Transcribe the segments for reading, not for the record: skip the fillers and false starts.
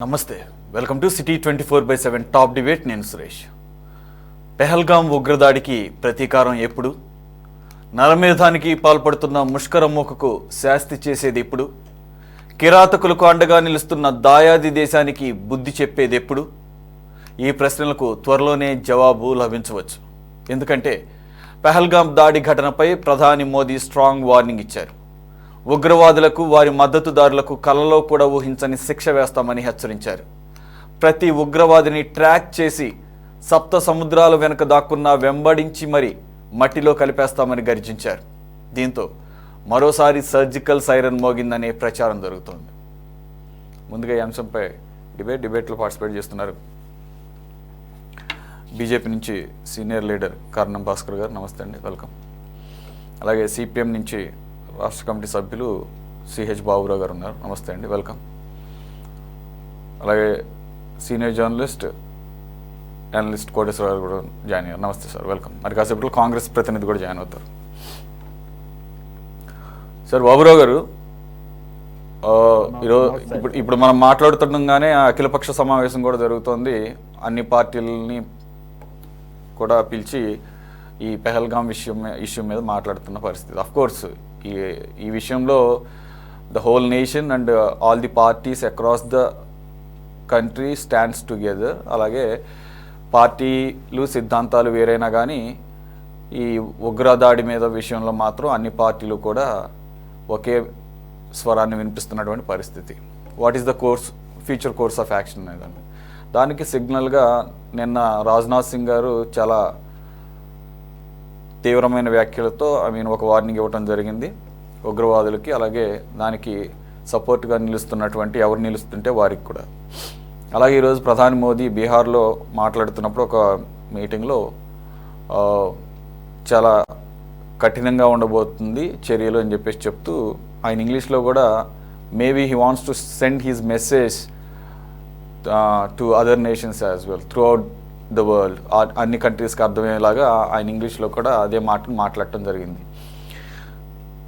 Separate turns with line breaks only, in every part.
నమస్తే welcome to city 24/7 top debate. నేను సురేష్. పెహల్గాం ఉగ్రదాడికి ప్రతీకారం ఎప్పుడు? నరమేధానికి పాల్పడుతున్న ముష్కర మూకకు శాస్తి చేసేది ఎప్పుడు? కిరాతకులకు అండగా నిలుస్తున్న దాయాది దేశానికి బుద్ధి చెప్పేది ఎప్పుడు? ఈ ప్రశ్నలకు త్వరలోనే జవాబు లభించవచ్చు. ఎందుకంటే పెహల్గాం దాడి ఘటనపై ప్రధాని మోదీ స్ట్రాంగ్ వార్నింగ్ ఇచ్చారు. ఉగ్రవాదులకు వారి మద్దతుదారులకు కలలో కూడా ఊహించని శిక్ష వేస్తామని హెచ్చరించారు. ప్రతి ఉగ్రవాదిని ట్రాక్ చేసి సప్త సముద్రాల వెనుక దాక్కున్న వెంబడించి మరి మట్టిలో కలిపేస్తామని గర్జించారు. దీంతో మరోసారి సర్జికల్ సైరన్ మోగిందనే ప్రచారం జరుగుతోంది. ముందుగా ఈ అంశంపై డిబేట్లో పార్టిసిపేట్ చేస్తున్నారు బీజేపీ నుంచి సీనియర్ లీడర్ కర్ణం భాస్కర్ గారు. నమస్తే అండి, వెల్కమ్. అలాగే సిపిఎం నుంచి రాష్ట్ర కమిటీ సభ్యులు సిహెచ్ బాబురావు గారు ఉన్నారు. నమస్తే అండి, వెల్కమ్. అలాగే సీనియర్ జర్నలిస్ట్ అనలిస్ట్ కోటేశ్వర గారు కూడా జాయిన్ అయ్యారు. నమస్తే సార్, వెల్కమ్. మరి కాసేపట్లో కాంగ్రెస్ ప్రతినిధి కూడా జాయిన్ అవుతారు. సార్ బాబురావు గారు, ఈరోజు ఇప్పుడు మనం మాట్లాడుతుండగానే అఖిలపక్ష సమావేశం కూడా జరుగుతోంది. అన్ని పార్టీలని కూడా పిలిచి ఈ పెహల్గాం ఇష్యూ మీద మాట్లాడుతున్న పరిస్థితి. అఫ్ కోర్స్ ఈ విషయంలో the whole nation and all the parties across the country stands together. అలాగే పార్టీలు సిద్ధాంతాలు వేరైనా కానీ ఈ ఉగ్రదాడి మీద విషయంలో మాత్రం అన్ని పార్టీలు కూడా ఒకే స్వరాన్ని వినిపిస్తున్నటువంటి పరిస్థితి. What is the future course of action అనేదాన్ని, దానికి సిగ్నల్గా నిన్న రాజ్నాథ్ సింగ్ గారు చాలా తీవ్రమైన వ్యాఖ్యలతో ఒక వార్నింగ్ ఇవ్వడం జరిగింది ఉగ్రవాదులకి. అలాగే దానికి సపోర్ట్గా నిలుస్తున్నటువంటి ఎవరు నిలుస్తుంటే వారికి కూడా. అలాగే ఈరోజు ప్రధాని మోదీ బీహార్లో మాట్లాడుతున్నప్పుడు ఒక మీటింగ్లో చాలా కఠినంగా ఉండబోతుంది చర్యలు అని చెప్పేసి చెప్తూ ఆయన ఇంగ్లీష్లో కూడా maybe he wants to send his message to other nations as well through out the world. అన్ని కంట్రీస్కి అర్థమయ్యేలాగా ఆయన ఇంగ్లీష్లో కూడా అదే మాటను మాట్లాడటం జరిగింది.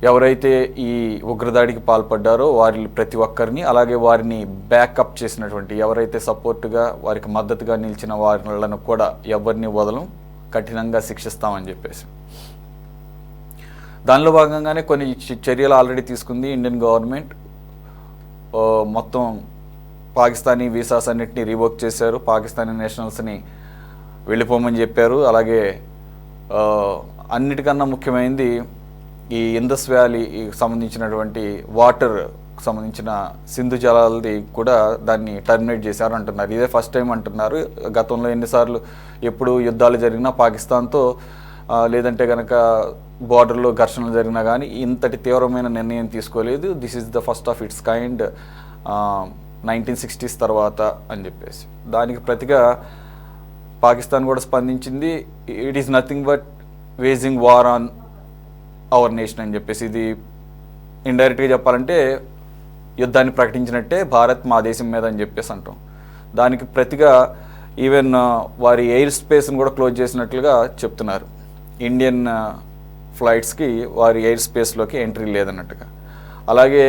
ఎవరైతే ఈ ఉగ్రదాడికి పాల్పడ్డారో వారి ప్రతి ఒక్కరిని, అలాగే వారిని బ్యాకప్ చేసినటువంటి ఎవరైతే సపోర్టుగా వారికి మద్దతుగా నిలిచిన వారిలను కూడా ఎవరిని వదలం, కఠినంగా శిక్షిస్తామని చెప్పేసి. దానిలో భాగంగానే కొన్ని చర్యలు ఆల్రెడీ తీసుకుంది ఇండియన్ గవర్నమెంట్. మొత్తం పాకిస్తానీ వీసాస్ అన్నింటినీ రివోక్ చేశారు. పాకిస్తానీ నేషనల్స్ని వెళ్ళిపోమని చెప్పారు. అలాగే అన్నిటికన్నా ముఖ్యమైనది ఈ ఇండస్ వ్యాలీ సంబంధించినటువంటి వాటర్ సంబంధించిన సింధు జలాలది కూడా దాన్ని టర్మినేట్ చేశారు అంటున్నారు. ఇదే ఫస్ట్ టైం అంటున్నారు. గతంలో ఎన్నిసార్లు ఎప్పుడు యుద్ధాలు జరిగినా పాకిస్తాన్తో లేదంటే కనుక బార్డర్లో ఘర్షణలు జరిగినా కానీ ఇంతటి తీవ్రమైన నిర్ణయం తీసుకోలేదు. This is the first of it's kind 1960s తర్వాత అని చెప్పేసి. దానికి ప్రతిగా పాకిస్తాన్ కూడా స్పందించింది. It is nothing but waging war on our nation అని చెప్పేసి. ఇది ఇండైరెక్ట్గా చెప్పాలంటే యుద్ధాన్ని ప్రకటించినట్టే భారత్ మా దేశం మీద అని చెప్పేసి అంటాం. దానికి ప్రతిగా ఈవెన్ వారి ఎయిర్ స్పేస్ని కూడా క్లోజ్ చేసినట్లుగా చెప్తున్నారు. ఇండియన్ ఫ్లైట్స్కి వారి ఎయిర్ స్పేస్లోకి ఎంట్రీ లేదన్నట్టుగా. అలాగే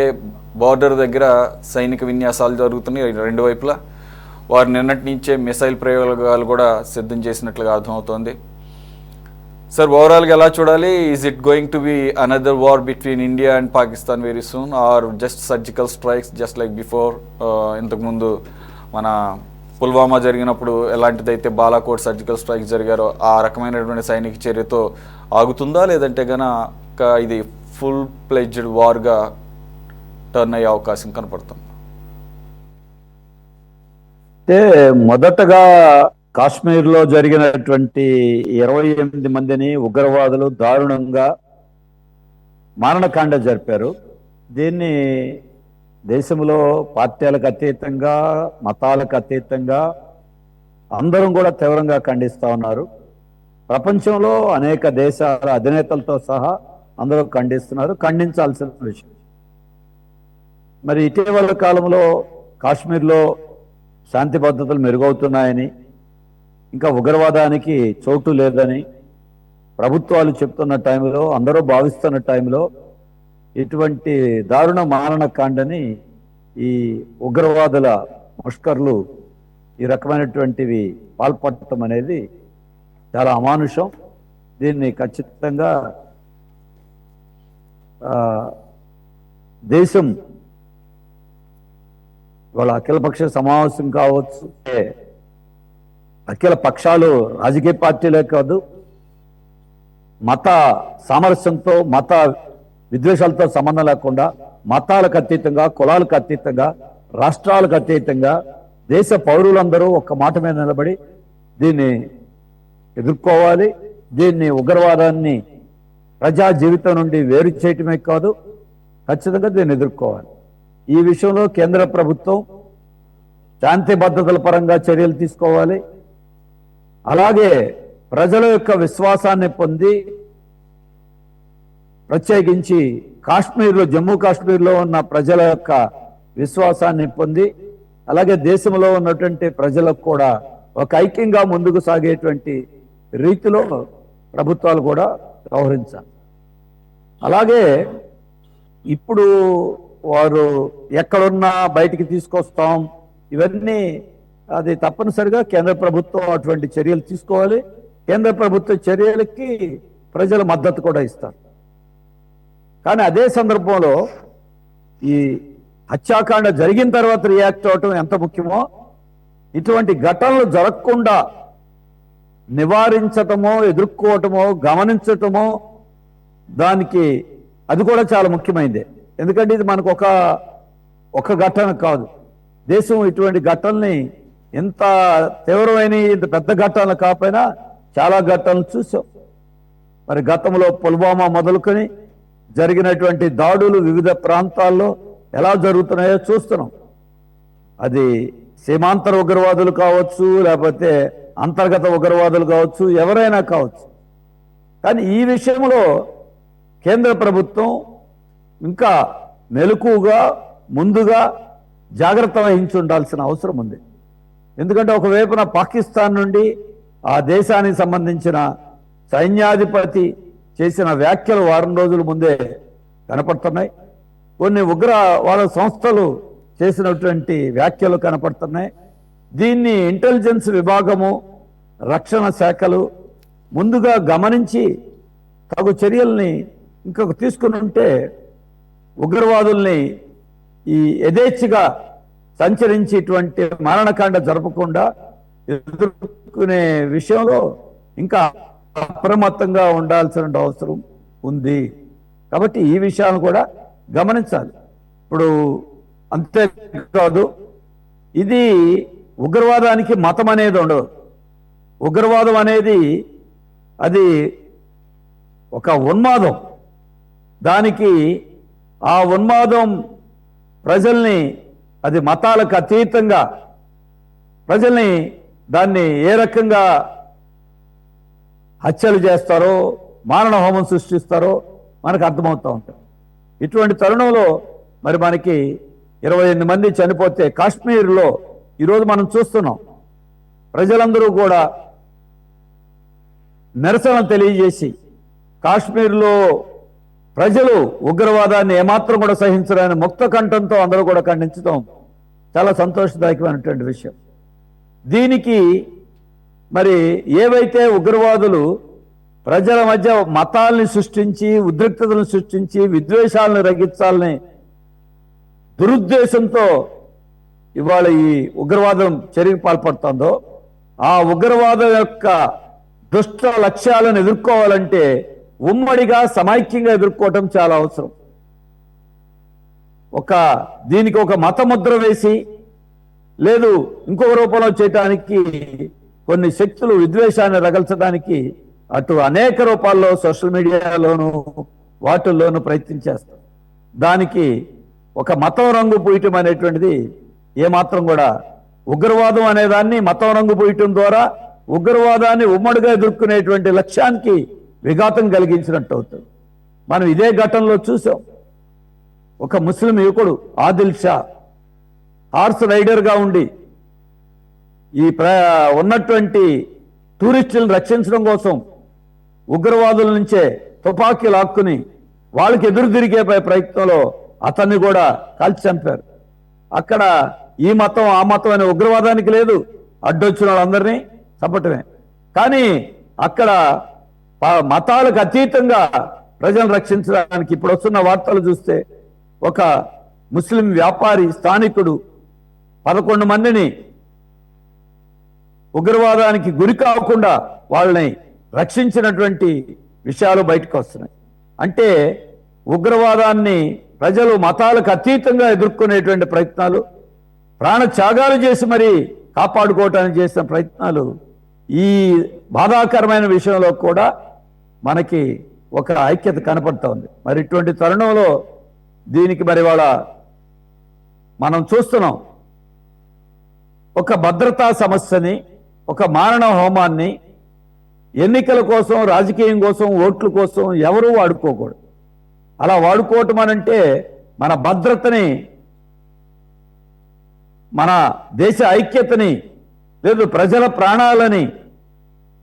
బార్డర్ దగ్గర సైనిక విన్యాసాలు జరుగుతున్నాయి రెండు వైపులా. వారు నిన్నటి నుంచే మిసైల్ ప్రయోగాలు కూడా సిద్ధం చేసినట్లుగా అర్థమవుతోంది. సార్, ఓవరాల్గా ఎలా చూడాలి? Is it going to be another war between India and Pakistan very soon, or just surgical strikes just like before? ఇంతకుముందు మన పుల్వామా జరిగినప్పుడు ఎలాంటిదైతే బాలాకోట్ సర్జికల్ స్ట్రైక్ జరిగారో ఆ రకమైనటువంటి సైనిక చర్యతో ఆగుతుందా, లేదంటే గనక ఇది ఫుల్ ప్లెడ్జ్డ్ వార్గా టర్న్ అయ్యే అవకాశం కనపడుతుంది?
అంటే మొదటగా కాశ్మీర్లో జరిగినటువంటి 28 మందిని ఉగ్రవాదులు దారుణంగా మారణకాండ జరిపారు. దీన్ని దేశంలో పార్టీలకు అతీతంగా, మతాలకు అతీతంగా అందరం కూడా తీవ్రంగా ఖండిస్తూ ఉన్నారు. ప్రపంచంలో అనేక దేశాల అధినేతలతో సహా అందరూ ఖండిస్తున్నారు. ఖండించాల్సిన విషయం. మరి ఇటీవల కాలంలో కాశ్మీర్లో శాంతి భద్రతలు మెరుగవుతున్నాయని, ఇంకా ఉగ్రవాదానికి చోటు లేదని ప్రభుత్వాలు చెప్తున్న టైంలో, అందరూ భావిస్తున్న టైంలో ఇటువంటి దారుణ మారణకాండని ఈ ఉగ్రవాదుల ముష్కర్లు ఈ రకమైనటువంటివి పాల్పడటం అనేది చాలా అమానుషం. దీన్ని ఖచ్చితంగా దేశం వాళ్ళ అఖిలపక్ష సమావేశం కావచ్చు, అఖిల పక్షాలు రాజకీయ పార్టీలే కాదు, మత సామరస్యంతో మత విద్వేషాలతో సంబంధం లేకుండా మతాలకు అతీతంగా, కులాలకు అతీతంగా, రాష్ట్రాలకు అతీతంగా దేశ పౌరులందరూ ఒక్క మాట మీద నిలబడి దీన్ని ఎదుర్కోవాలి. దీన్ని ఉగ్రవాదాన్ని ప్రజా జీవితం నుండి వేరు చేయటమే కాదు, ఖచ్చితంగా దీన్ని ఎదుర్కోవాలి. ఈ విషయంలో కేంద్ర ప్రభుత్వం శాంతి భద్రతల పరంగా చర్యలు తీసుకోవాలి. అలాగే ప్రజల యొక్క విశ్వాసాన్ని పొంది, ప్రత్యేకించి కాశ్మీర్లో, జమ్మూ కాశ్మీర్లో ఉన్న ప్రజల యొక్క విశ్వాసాన్ని పొంది, అలాగే దేశంలో ఉన్నటువంటి ప్రజలకు కూడా ఒక ఐక్యంగా ముందుకు సాగేటువంటి రీతిలో ప్రభుత్వాలు కూడా వ్యవహరించాలి. అలాగే ఇప్పుడు వారు ఎక్కడున్నా బయటికి తీసుకొస్తాం, ఇవన్నీ అది తప్పనిసరిగా కేంద్ర ప్రభుత్వం అటువంటి చర్యలు తీసుకోవాలి. కేంద్ర ప్రభుత్వ చర్యలకి ప్రజల మద్దతు కూడా ఇస్తారు. కానీ అదే సందర్భంలో ఈ హత్యాకాండ జరిగిన తర్వాత రియాక్ట్ అవటం ఎంత ముఖ్యమో, ఇటువంటి ఘటనలు జరగకుండా నివారించటమో, ఎదుర్కోవటమో, గమనించటమో, దానికి అది కూడా చాలా ముఖ్యమైనదే. ఎందుకంటే ఇది మనకు ఒక ఘటన కాదు. దేశం ఇటువంటి ఘటనల్ని ఎంత తీవ్రమైన, ఇంత పెద్ద ఘటనలు కాకపోయినా చాలా ఘటనలు చూసాం. మరి గతంలో పుల్వామా మొదలుకొని జరిగినటువంటి దాడులు వివిధ ప్రాంతాల్లో ఎలా జరుగుతున్నాయో చూస్తున్నాం. అది సీమాంతర ఉగ్రవాదులు కావచ్చు, లేకపోతే అంతర్గత ఉగ్రవాదులు కావచ్చు, ఎవరైనా కావచ్చు. కానీ ఈ విషయంలో కేంద్ర ప్రభుత్వం ఇంకా మెలకుగా, ముందుగా జాగ్రత్త వహించి ఉండాల్సిన అవసరం ఉంది. ఎందుకంటే ఒకవైపున పాకిస్తాన్ నుండి ఆ దేశానికి సంబంధించిన సైన్యాధిపతి చేసిన వ్యాఖ్యలు వారం రోజుల ముందే కనపడుతున్నాయి. కొన్ని ఉగ్రవాద సంస్థలు చేసినటువంటి వ్యాఖ్యలు కనపడుతున్నాయి. దీన్ని ఇంటెలిజెన్స్ విభాగము, రక్షణ శాఖలు ముందుగా గమనించి తగు చర్యల్ని ఇంకొక తీసుకుని ఉంటే ఉగ్రవాదుల్ని ఈ యథేచ్ఛగా సంచరించి ఇటువంటి మరణకాండ జరపకుండా ఎదుర్కొనే విషయంలో ఇంకా అప్రమత్తంగా ఉండాల్సిన అవసరం ఉంది. కాబట్టి ఈ విషయాలను కూడా గమనించాలి. ఇప్పుడు అంతేకాదు, ఇది ఉగ్రవాదానికి మతం అనేది ఉండదు. ఉగ్రవాదం అనేది అది ఒక ఉన్మాదం. దానికి ఆ ఉన్మాదం ప్రజల్ని, అది మతాలకు అతీతంగా ప్రజల్ని దాన్ని ఏ రకంగా హత్యలు చేస్తారో, మారణ హోమం సృష్టిస్తారో మనకు అర్థమవుతూ ఉంటుంది. ఇటువంటి తరుణంలో మరి మనకి 28 మంది చనిపోతే కాశ్మీర్లో ఈరోజు మనం చూస్తున్నాం. ప్రజలందరూ కూడా నిరసన తెలియజేసి కాశ్మీర్లో ప్రజలు ఉగ్రవాదాన్ని ఏమాత్రం కూడా సహించరాని ముక్త కంఠంతో అందరూ కూడా ఖండించడం చాలా సంతోషదాయకమైనటువంటి విషయం. దీనికి మరి ఏవైతే ఉగ్రవాదులు ప్రజల మధ్య మతాల్ని సృష్టించి, ఉద్రిక్తతలను సృష్టించి, విద్వేషాలను రగిస్తాలని దురుద్దేశంతో ఇవాళ ఈ ఉగ్రవాదం చర్యకు పాల్పడుతుందో, ఆ ఉగ్రవాదం యొక్క దుష్ట లక్ష్యాలను ఎదుర్కోవాలంటే ఉమ్మడిగా, సమైక్యంగా ఎదుర్కోవటం చాలా అవసరం. దీనికి ఒక మత ముద్ర వేసి, లేదు ఇంకొక రూపంలో చేయటానికి కొన్ని శక్తులు విద్వేషాన్ని రగల్చడానికి అటు అనేక రూపాల్లో సోషల్ మీడియాలోను వాటిల్లోనూ ప్రయత్నించేస్తారు. దానికి ఒక మతం రంగు పూయటం అనేటువంటిది ఏమాత్రం కూడా, ఉగ్రవాదం అనేదాన్ని మతం రంగు పూయటం ద్వారా ఉగ్రవాదాన్ని ఉమ్మడిగా ఎదుర్కొనేటువంటి లక్ష్యానికి విఘాతం కలిగించినట్టు అవుతుంది. మనం ఇదే ఘటనలో చూసాం. ఒక ముస్లిం యువకుడు ఆదిల్ షా హార్స్ రైడర్గా ఉండి ఈ ఉన్నటువంటి టూరిస్టులను రక్షించడం కోసం ఉగ్రవాదుల నుంచే తుపాకీ లాక్కుని వాళ్ళకి ఎదురు తిరిగే ప్రయత్నంలో అతన్ని కూడా కాల్చి చంపారు. అక్కడ ఈ మతం ఆ మతం అనే ఉగ్రవాదానికి లేదు, అడ్డొచ్చిన వాళ్ళందరినీ చంపటమే. కానీ అక్కడ మతాలకు అతీతంగా ప్రజలను రక్షించడానికి ఇప్పుడు వస్తున్న వార్తలు చూస్తే ఒక ముస్లిం వ్యాపారి స్థానికుడు 11 మందిని ఉగ్రవాదానికి గురి కాకుండా వాళ్ళని రక్షించినటువంటి విషయాలు బయటకు వస్తున్నాయి. అంటే ఉగ్రవాదాన్ని ప్రజలు మతాలకు అతీతంగా ఎదుర్కొనేటువంటి ప్రయత్నాలు, ప్రాణ త్యాగాలు చేసి మరి కాపాడుకోవటానికి చేసిన ప్రయత్నాలు ఈ బాధాకరమైన విషయంలో కూడా మనకి ఒక ఐక్యత కనపడుతూ ఉంది. మరి ఇటువంటి తరుణంలో దీనికి మరి వాళ్ళ మనం చూస్తున్నాం, ఒక భద్రతా సమస్యని, ఒక మారణ హోమాన్ని ఎన్నికల కోసం, రాజకీయం కోసం, ఓట్ల కోసం ఎవరూ వాడుకోకూడదు. అలా వాడుకోవటం అనంటే మన భద్రతని, మన దేశ ఐక్యతని, లేదు ప్రజల ప్రాణాలని,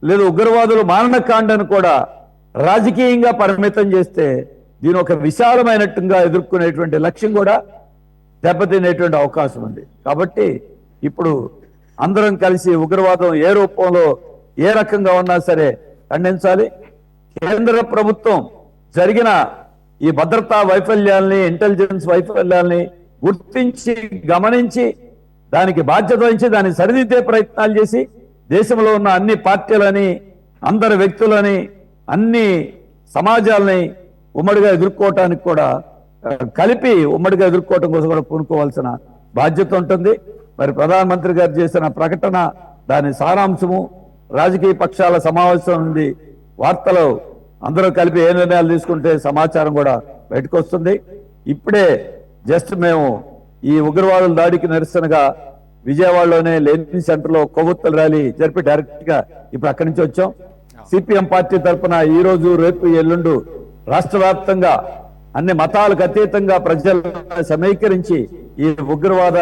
లేదు ఉగ్రవాదులు మారణకాండను కూడా రాజకీయంగా పరిమితం చేస్తే దీని ఒక విశాలమైనట్టుగా ఎదుర్కొనేటువంటి లక్ష్యం కూడా దెబ్బతినేటువంటి అవకాశం ఉంది. కాబట్టి ఇప్పుడు అందరం కలిసి ఉగ్రవాదం ఏ రూపంలో ఏ రకంగా ఉన్నా సరే ఖండించాలి. కేంద్ర ప్రభుత్వం జరిగిన ఈ భద్రతా వైఫల్యాల్ని, ఇంటెలిజెన్స్ వైఫల్యాల్ని గుర్తించి గమనించి దానికి బాధ్యత వహించి దాన్ని సరిదిద్దే ప్రయత్నాలు చేసి దేశంలో ఉన్న అన్ని పార్టీలని, అందరి వ్యక్తులని, అన్ని సమాజాలని ఉమ్మడిగా ఎదుర్కోవటానికి కూడా కలిపి ఉమ్మడిగా ఎదుర్కోవటం కోసం కూడా పూనుకోవాల్సిన బాధ్యత ఉంటుంది. మరి ప్రధానమంత్రి గారు చేసిన ప్రకటన, దాని సారాంశము, రాజకీయ పక్షాల సమావేశం నుండి వార్తలు అందరూ కలిపి ఏ నిర్ణయాలు తీసుకుంటే సమాచారం కూడా బయటకు వస్తుంది. ఇప్పుడే జస్ట్ మేము ఈ ఉగ్రవాదుల దాడికి నిరసనగా విజయవాడలోనే లెనిన్ సెంటర్లో కొవ్వొత్తుల ర్యాలీ జరిపి డైరెక్ట్ గా ఇప్పుడు అక్కడి నుంచి వచ్చాం. సిపిఎం పార్టీ తరఫున ఈ రోజు, రేపు, ఎల్లుండు రాష్ట్ర వ్యాప్తంగా అన్ని మతాలకు అతీతంగా ప్రజలను సమీకరించి ఈ ఉగ్రవాద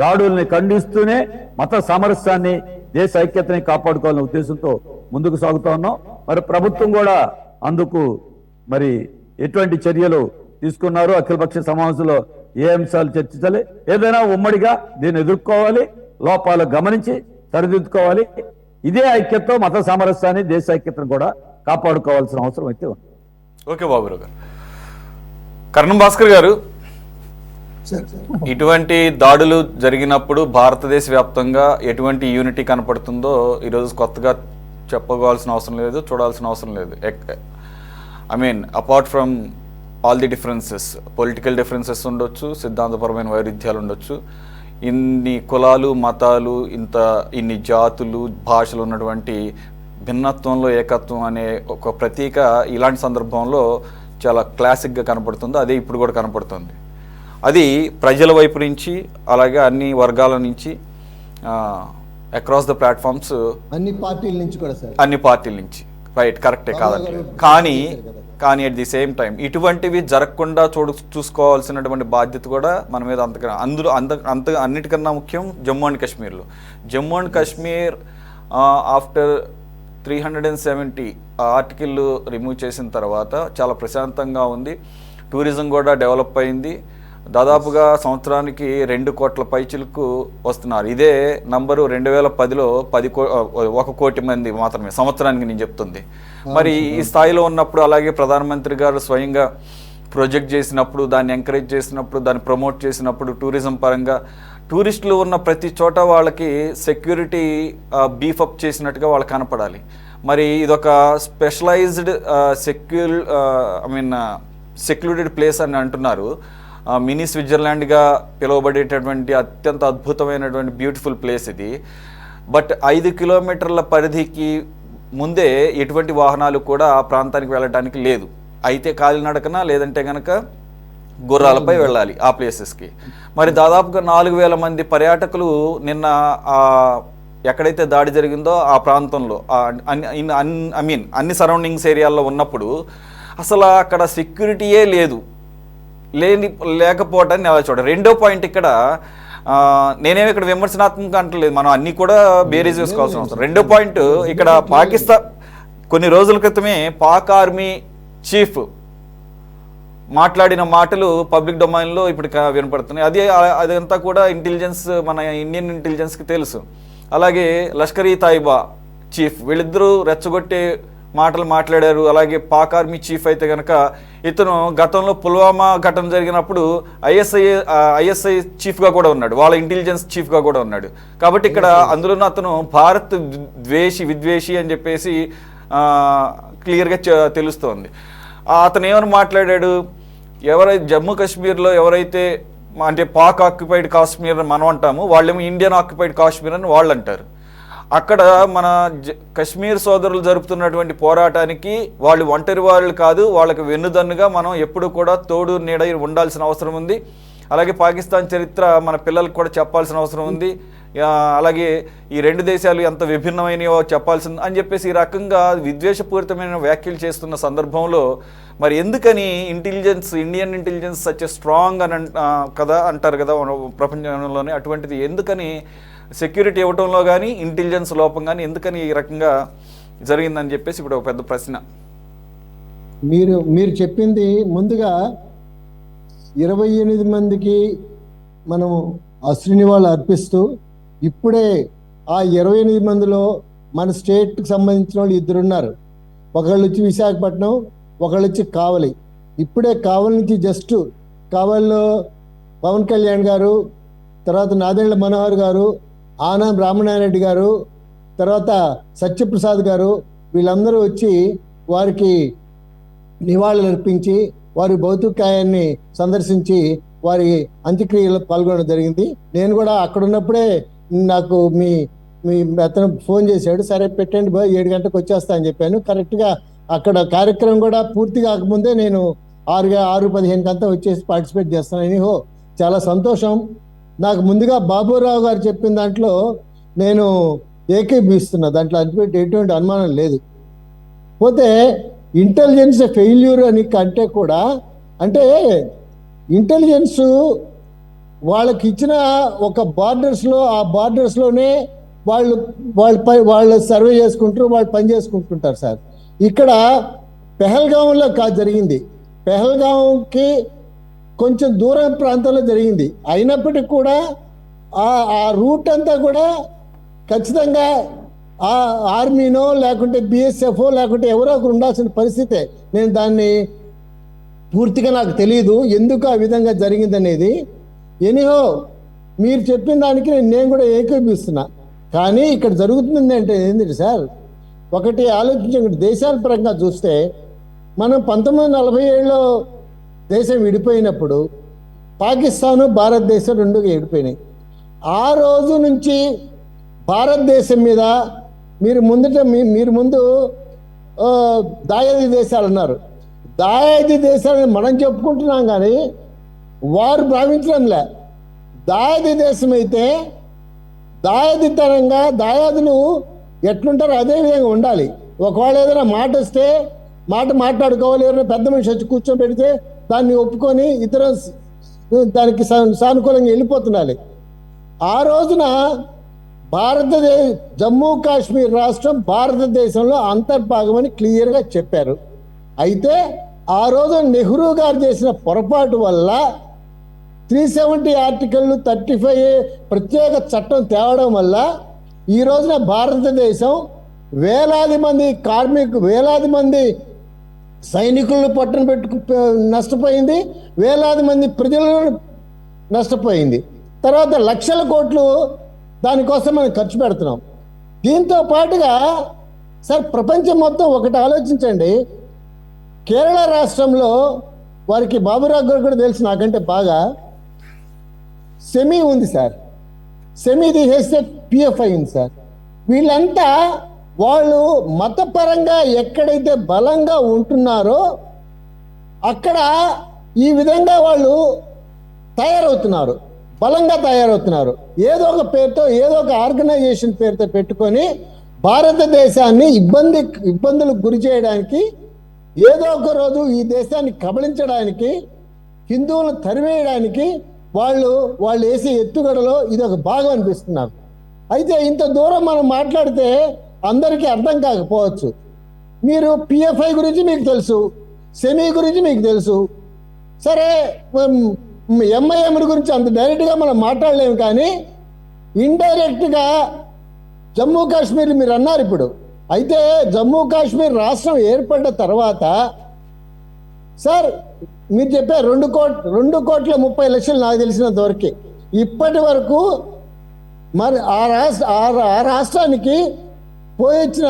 దాడుల్ని ఖండిస్తూనే మత సామరస్యాన్ని, దేశ ఐక్యతని కాపాడుకోవాలనే ఉద్దేశంతో ముందుకు సాగుతా ఉన్నాం. మరి ప్రభుత్వం కూడా అందుకు మరి ఎటువంటి చర్యలు తీసుకున్నారు, అఖిలపక్ష సమావేశంలో ఏ అంశాలు చర్చించాలి, ఏదైనా ఉమ్మడిగా దీన్ని ఎదుర్కోవాలి, లోపాలు గమనించి సరిదిద్దుకోవాలి. ఇదే ఐక్యతతో మత సామరస్యాన్ని, దేశ ఐక్యతను కూడా కాపాడుకోవాల్సిన అవసరం అయితే ఉంది.
ఓకే బాబురావు గారు. కర్ణం భాస్కర్ గారు, ఇటువంటి దాడులు జరిగినప్పుడు భారతదేశ వ్యాప్తంగా ఎటువంటి యూనిటీ కనపడుతుందో ఈరోజు కొత్తగా చెప్పుకోవాల్సిన అవసరం లేదు, చూడాల్సిన అవసరం లేదు. I mean apart from all the differences, political differences ఉండొచ్చు, సిద్ధాంతపరమైన వైరుధ్యాలు ఉండొచ్చు, ఇన్ని కులాలు, మతాలు, ఇన్ని జాతులు, భాషలు ఉన్నటువంటి భిన్నత్వంలో ఏకత్వం అనే ఒక ప్రతీక ఇలాంటి సందర్భంలో చాలా క్లాసిక్గా కనపడుతుంది. అదే ఇప్పుడు కూడా కనపడుతుంది. అది ప్రజల వైపు నుంచి, అలాగే అన్ని వర్గాల నుంచి, అక్రాస్ ద ప్లాట్ఫామ్స్,
అన్ని పార్టీల నుంచి కూడా సార్,
అన్ని పార్టీల నుంచి, రైట్, కరెక్టే కాదండి. కానీ అట్ ది సేమ్ టైం ఇటువంటివి జరగకుండా చూసుకోవాల్సినటువంటి బాధ్యత కూడా మన మీద అన్నిటికన్నా ముఖ్యం Jammu and Kashmir after 370 article remove చేసిన తర్వాత చాలా ప్రశాంతంగా ఉంది. టూరిజం కూడా డెవలప్ అయింది. దాదాపుగా సంవత్సరానికి 2 కోట్ల పైచిలకు వస్తున్నారు. ఇదే నంబరు 2010లో 1 కోటి మంది మాత్రమే సంవత్సరానికి నేను చెప్తుంది. మరి ఈ స్థాయిలో ఉన్నప్పుడు, అలాగే ప్రధానమంత్రి గారు స్వయంగా ప్రొజెక్ట్ చేసినప్పుడు, దాన్ని ఎంకరేజ్ చేసినప్పుడు, దాన్ని ప్రమోట్ చేసినప్పుడు, టూరిజం పరంగా టూరిస్టులు ఉన్న ప్రతి చోట వాళ్ళకి సెక్యూరిటీ బీఫప్ చేసినట్టుగా వాళ్ళకి కనపడాలి. మరి ఇదొక స్పెషలైజ్డ్ సెక్యూరిటెడ్ ప్లేస్ అని అంటున్నారు. మినీ స్విట్జర్లాండ్గా పిలువబడేటటువంటి అత్యంత అద్భుతమైనటువంటి బ్యూటిఫుల్ ప్లేస్ ఇది. బట్ 5 కిలోమీటర్ల పరిధికి ముందే ఎటువంటి వాహనాలు కూడా ఆ ప్రాంతానికి వెళ్ళడానికి లేదు. అయితే కాలినడకన, లేదంటే కనుక గుర్రాలపై వెళ్ళాలి ఆ ప్లేసెస్కి. మరి దాదాపుగా 4000 మంది పర్యాటకులు నిన్న ఎక్కడైతే దాడి జరిగిందో ఆ ప్రాంతంలో, అన్ని సరౌండింగ్స్ ఏరియాల్లో ఉన్నప్పుడు అసలు అక్కడ సెక్యూరిటీయే లేకపోవటాన్ని అలా చూడ. రెండో పాయింట్, ఇక్కడ నేనేమి ఇక్కడ విమర్శనాత్మకంగా అంటలేదు, మనం అన్ని కూడా బేరీజ్ చేసుకోవాల్సిన అవసరం. రెండో పాయింట్, ఇక్కడ పాకిస్తాన్ కొన్ని రోజుల క్రితమే పాక్ ఆర్మీ చీఫ్ మాట్లాడిన మాటలు పబ్లిక్ డొమైన్లో ఇప్పుడు వినపడుతున్నాయి. అదంతా కూడా ఇంటెలిజెన్స్, మన ఇండియన్ ఇంటెలిజెన్స్కి తెలుసు. అలాగే లష్కర్-ఈ తైబా చీఫ్ వీళ్ళిద్దరూ రెచ్చగొట్టే మాటలు మాట్లాడారు. అలాగే పాక్ ఆర్మీ చీఫ్ అయితే కనుక ఇతను గతంలో పుల్వామా ఘటన జరిగినప్పుడు ఐఎస్ఐ చీఫ్గా కూడా ఉన్నాడు, వాళ్ళ ఇంటెలిజెన్స్ చీఫ్గా కూడా ఉన్నాడు. కాబట్టి ఇక్కడ అందులోనూ అతను భారత్ విద్వేషి అని చెప్పేసి క్లియర్గా తెలుస్తోంది. అతను ఏమని మాట్లాడాడు, ఎవరైతే జమ్మూ కాశ్మీర్లో ఎవరైతే అంటే పాక్ ఆక్యుపైడ్ కాశ్మీర్ అని మనం అంటాము, వాళ్ళేమో ఇండియన్ ఆక్యుపైడ్ కాశ్మీర్ అని వాళ్ళు అంటారు. అక్కడ మన కశ్మీర్ సోదరులు జరుపుతున్నటువంటి పోరాటానికి వాళ్ళు ఒంటరి వాళ్ళు కాదు, వాళ్ళకి వెన్నుదన్నుగా మనం ఎప్పుడు కూడా తోడు నీడ ఉండాల్సిన అవసరం ఉంది. అలాగే పాకిస్తాన్ చరిత్ర మన పిల్లలకు కూడా చెప్పాల్సిన అవసరం ఉంది. అలాగే ఈ రెండు దేశాలు ఎంత విభిన్నమైనవో చెప్పాల్సింది అని చెప్పేసి ఈ రకంగా విద్వేషపూరితమైన వ్యాఖ్యలు చేస్తున్న సందర్భంలో మరి ఎందుకని ఇండియన్ ఇంటెలిజెన్స్ సచ్ స్ట్రాంగ్ అని కదా అంటారు కదా ప్రపంచంలోనే, అటువంటిది ఎందుకని సెక్యూరిటీ ఇవ్వటంలో కానీ ఇంటెలిజెన్స్ లోపం కానీ ఎందుకని ఈ రకంగా జరిగిందని చెప్పేసి ఇప్పుడు ఒక పెద్ద ప్రశ్న.
మీరు చెప్పింది ముందుగా 28 మందికి మనం అశ్రునివాళులు అర్పిస్తూ, ఇప్పుడే ఆ 28 మందిలో మన స్టేట్కి సంబంధించిన వాళ్ళు 2 ఉన్నారు. ఒకళ్ళు వచ్చి విశాఖపట్నం, ఒకళ్ళు వచ్చి కావలి. ఇప్పుడే కావలి నుంచి జస్ట్ కావలిలో పవన్ కళ్యాణ్ గారు, తర్వాత నాదెండ్ల మనోహర్ గారు, ఆనం రామనారాయణ గారు, తర్వాత సత్యప్రసాద్ గారు, వీళ్ళందరూ వచ్చి వారికి నివాళులు అర్పించి వారి భౌతికాయాన్ని సందర్శించి వారి అంత్యక్రియలో పాల్గొనడం జరిగింది. నేను కూడా అక్కడ ఉన్నప్పుడే నాకు మీ అతను ఫోన్ చేశాడు, సరే పెట్టండి 7 గంటలకు వచ్చేస్తా అని చెప్పాను. కరెక్ట్గా అక్కడ కార్యక్రమం కూడా పూర్తి కాకముందే నేను 6:15 అంతా వచ్చేసి పార్టిసిపేట్ చేస్తాను. చాలా సంతోషం. నాకు ముందుగా బాబురావు గారు చెప్పిన దాంట్లో నేను ఏకీభవిస్తున్నా, దాంట్లో ఎటువంటి అనుమానం లేదు. పోతే ఇంటెలిజెన్స్ ఫెయిల్యూర్ అని కంటే కూడా, అంటే ఇంటెలిజెన్స్ వాళ్ళకి ఇచ్చిన ఒక బార్డర్స్లో, ఆ బార్డర్స్లోనే వాళ్ళు సర్వే చేసుకుంటారు, వాళ్ళు పని చేసుకుంటుంటారు సార్. ఇక్కడ పెహల్గాంలో జరిగింది, పెహల్గాంకి కొంచెం దూరం ప్రాంతంలో జరిగింది. అయినప్పటికీ కూడా ఆ రూట్ అంతా కూడా ఖచ్చితంగా ఆ ఆర్మీనో లేకుంటే బిఎస్ఎఫ్ఓ లేకుంటే ఎవరో ఒకరు ఉండాల్సిన పరిస్థితే. నేను దాన్ని పూర్తిగా నాకు తెలియదు ఎందుకు ఆ విధంగా జరిగిందనేది. ఎనీహో మీరు చెప్పిన దానికి నేను కూడా ఏకీభవిస్తున్నా. కానీ ఇక్కడ జరుగుతుంది అంటే ఏంటంటే సార్, ఒకటి ఆలోచించండి, దేశాల పరంగా చూస్తే మనం 1947లో దేశం విడిపోయినప్పుడు పాకిస్తాను భారతదేశం రెండుగా విడిపోయినాయి. ఆ రోజు నుంచి భారతదేశం మీద మీరు ముందు దాయాది దేశాలు అన్నారు. దాయాది దేశాలని మనం చెప్పుకుంటున్నాం కానీ వారు భావించడంలే. దాయాది దేశం అయితే దాయాదితనంగా దాయాదులు ఎట్లుంటారో అదే విధంగా ఉండాలి. ఒకవేళ ఏదైనా మాట వస్తే మాట మాట్లాడుకోవాలి, ఎవరైనా పెద్ద మనిషి వచ్చి కూర్చోబెడితే దాన్ని ఒప్పుకొని ఇతర దానికి సానుకూలంగా వెళ్ళిపోతుండాలి. ఆ రోజున జమ్మూ కాశ్మీర్ రాష్ట్రం భారతదేశంలో అంతర్భాగమని క్లియర్గా చెప్పారు. అయితే ఆ రోజు నెహ్రూ గారు చేసిన పొరపాటు వల్ల 370 ఆర్టికల్ 35 ప్రత్యేక చట్టం తేవడం వల్ల ఈ రోజున భారతదేశం వేలాది మంది సైనికులను పట్టున నష్టపోయింది, వేలాది మంది ప్రజలను నష్టపోయింది. తర్వాత లక్షల కోట్లు దానికోసం మనం ఖర్చు పెడుతున్నాం. దీంతో పాటుగా సార్ ప్రపంచం మొత్తం ఒకటి ఆలోచించండి, కేరళ రాష్ట్రంలో వారికి బాబురావు గారు కూడా తెలుసు నాకంటే బాగా, సెమీ ఉంది సార్. సెమీ తీసేస్తే పిఎఫ్ఐ ఉంది సార్. వీళ్ళంతా వాళ్ళు మతపరంగా ఎక్కడైతే బలంగా ఉంటున్నారో అక్కడ ఈ విధంగా వాళ్ళు తయారవుతున్నారు, బలంగా తయారవుతున్నారు. ఏదో ఒక పేరుతో, ఏదో ఒక ఆర్గనైజేషన్ పేరుతో పెట్టుకొని భారతదేశాన్ని ఇబ్బందులకు గురి చేయడానికి, ఏదో ఒక రోజు ఈ దేశాన్ని కబళించడానికి, హిందువులను తరివేయడానికి వాళ్ళు వేసే ఎత్తుగడలో ఇది ఒక భాగం అనిపిస్తున్నారు. అయితే ఇంత దూరం మనం మాట్లాడితే అందరికీ అర్థం కాకపోవచ్చు. మీరు పిఎఫ్ఐ గురించి మీకు తెలుసు, సెమీ గురించి మీకు తెలుసు, సరే ఎంఐఎం గురించి అంత డైరెక్ట్గా మనం మాట్లాడలేము, కానీ ఇండైరెక్ట్గా జమ్మూ కాశ్మీర్ మీరు అన్నారు ఇప్పుడు. అయితే జమ్మూ కాశ్మీర్ రాష్ట్రం ఏర్పడ్డ తర్వాత సార్ మీరు చెప్పారు 2,30,00,000 నాకు తెలిసినంత వరకు. ఇప్పటి వరకు మరి ఆ రాష్ట్రానికి పోయొచ్చిన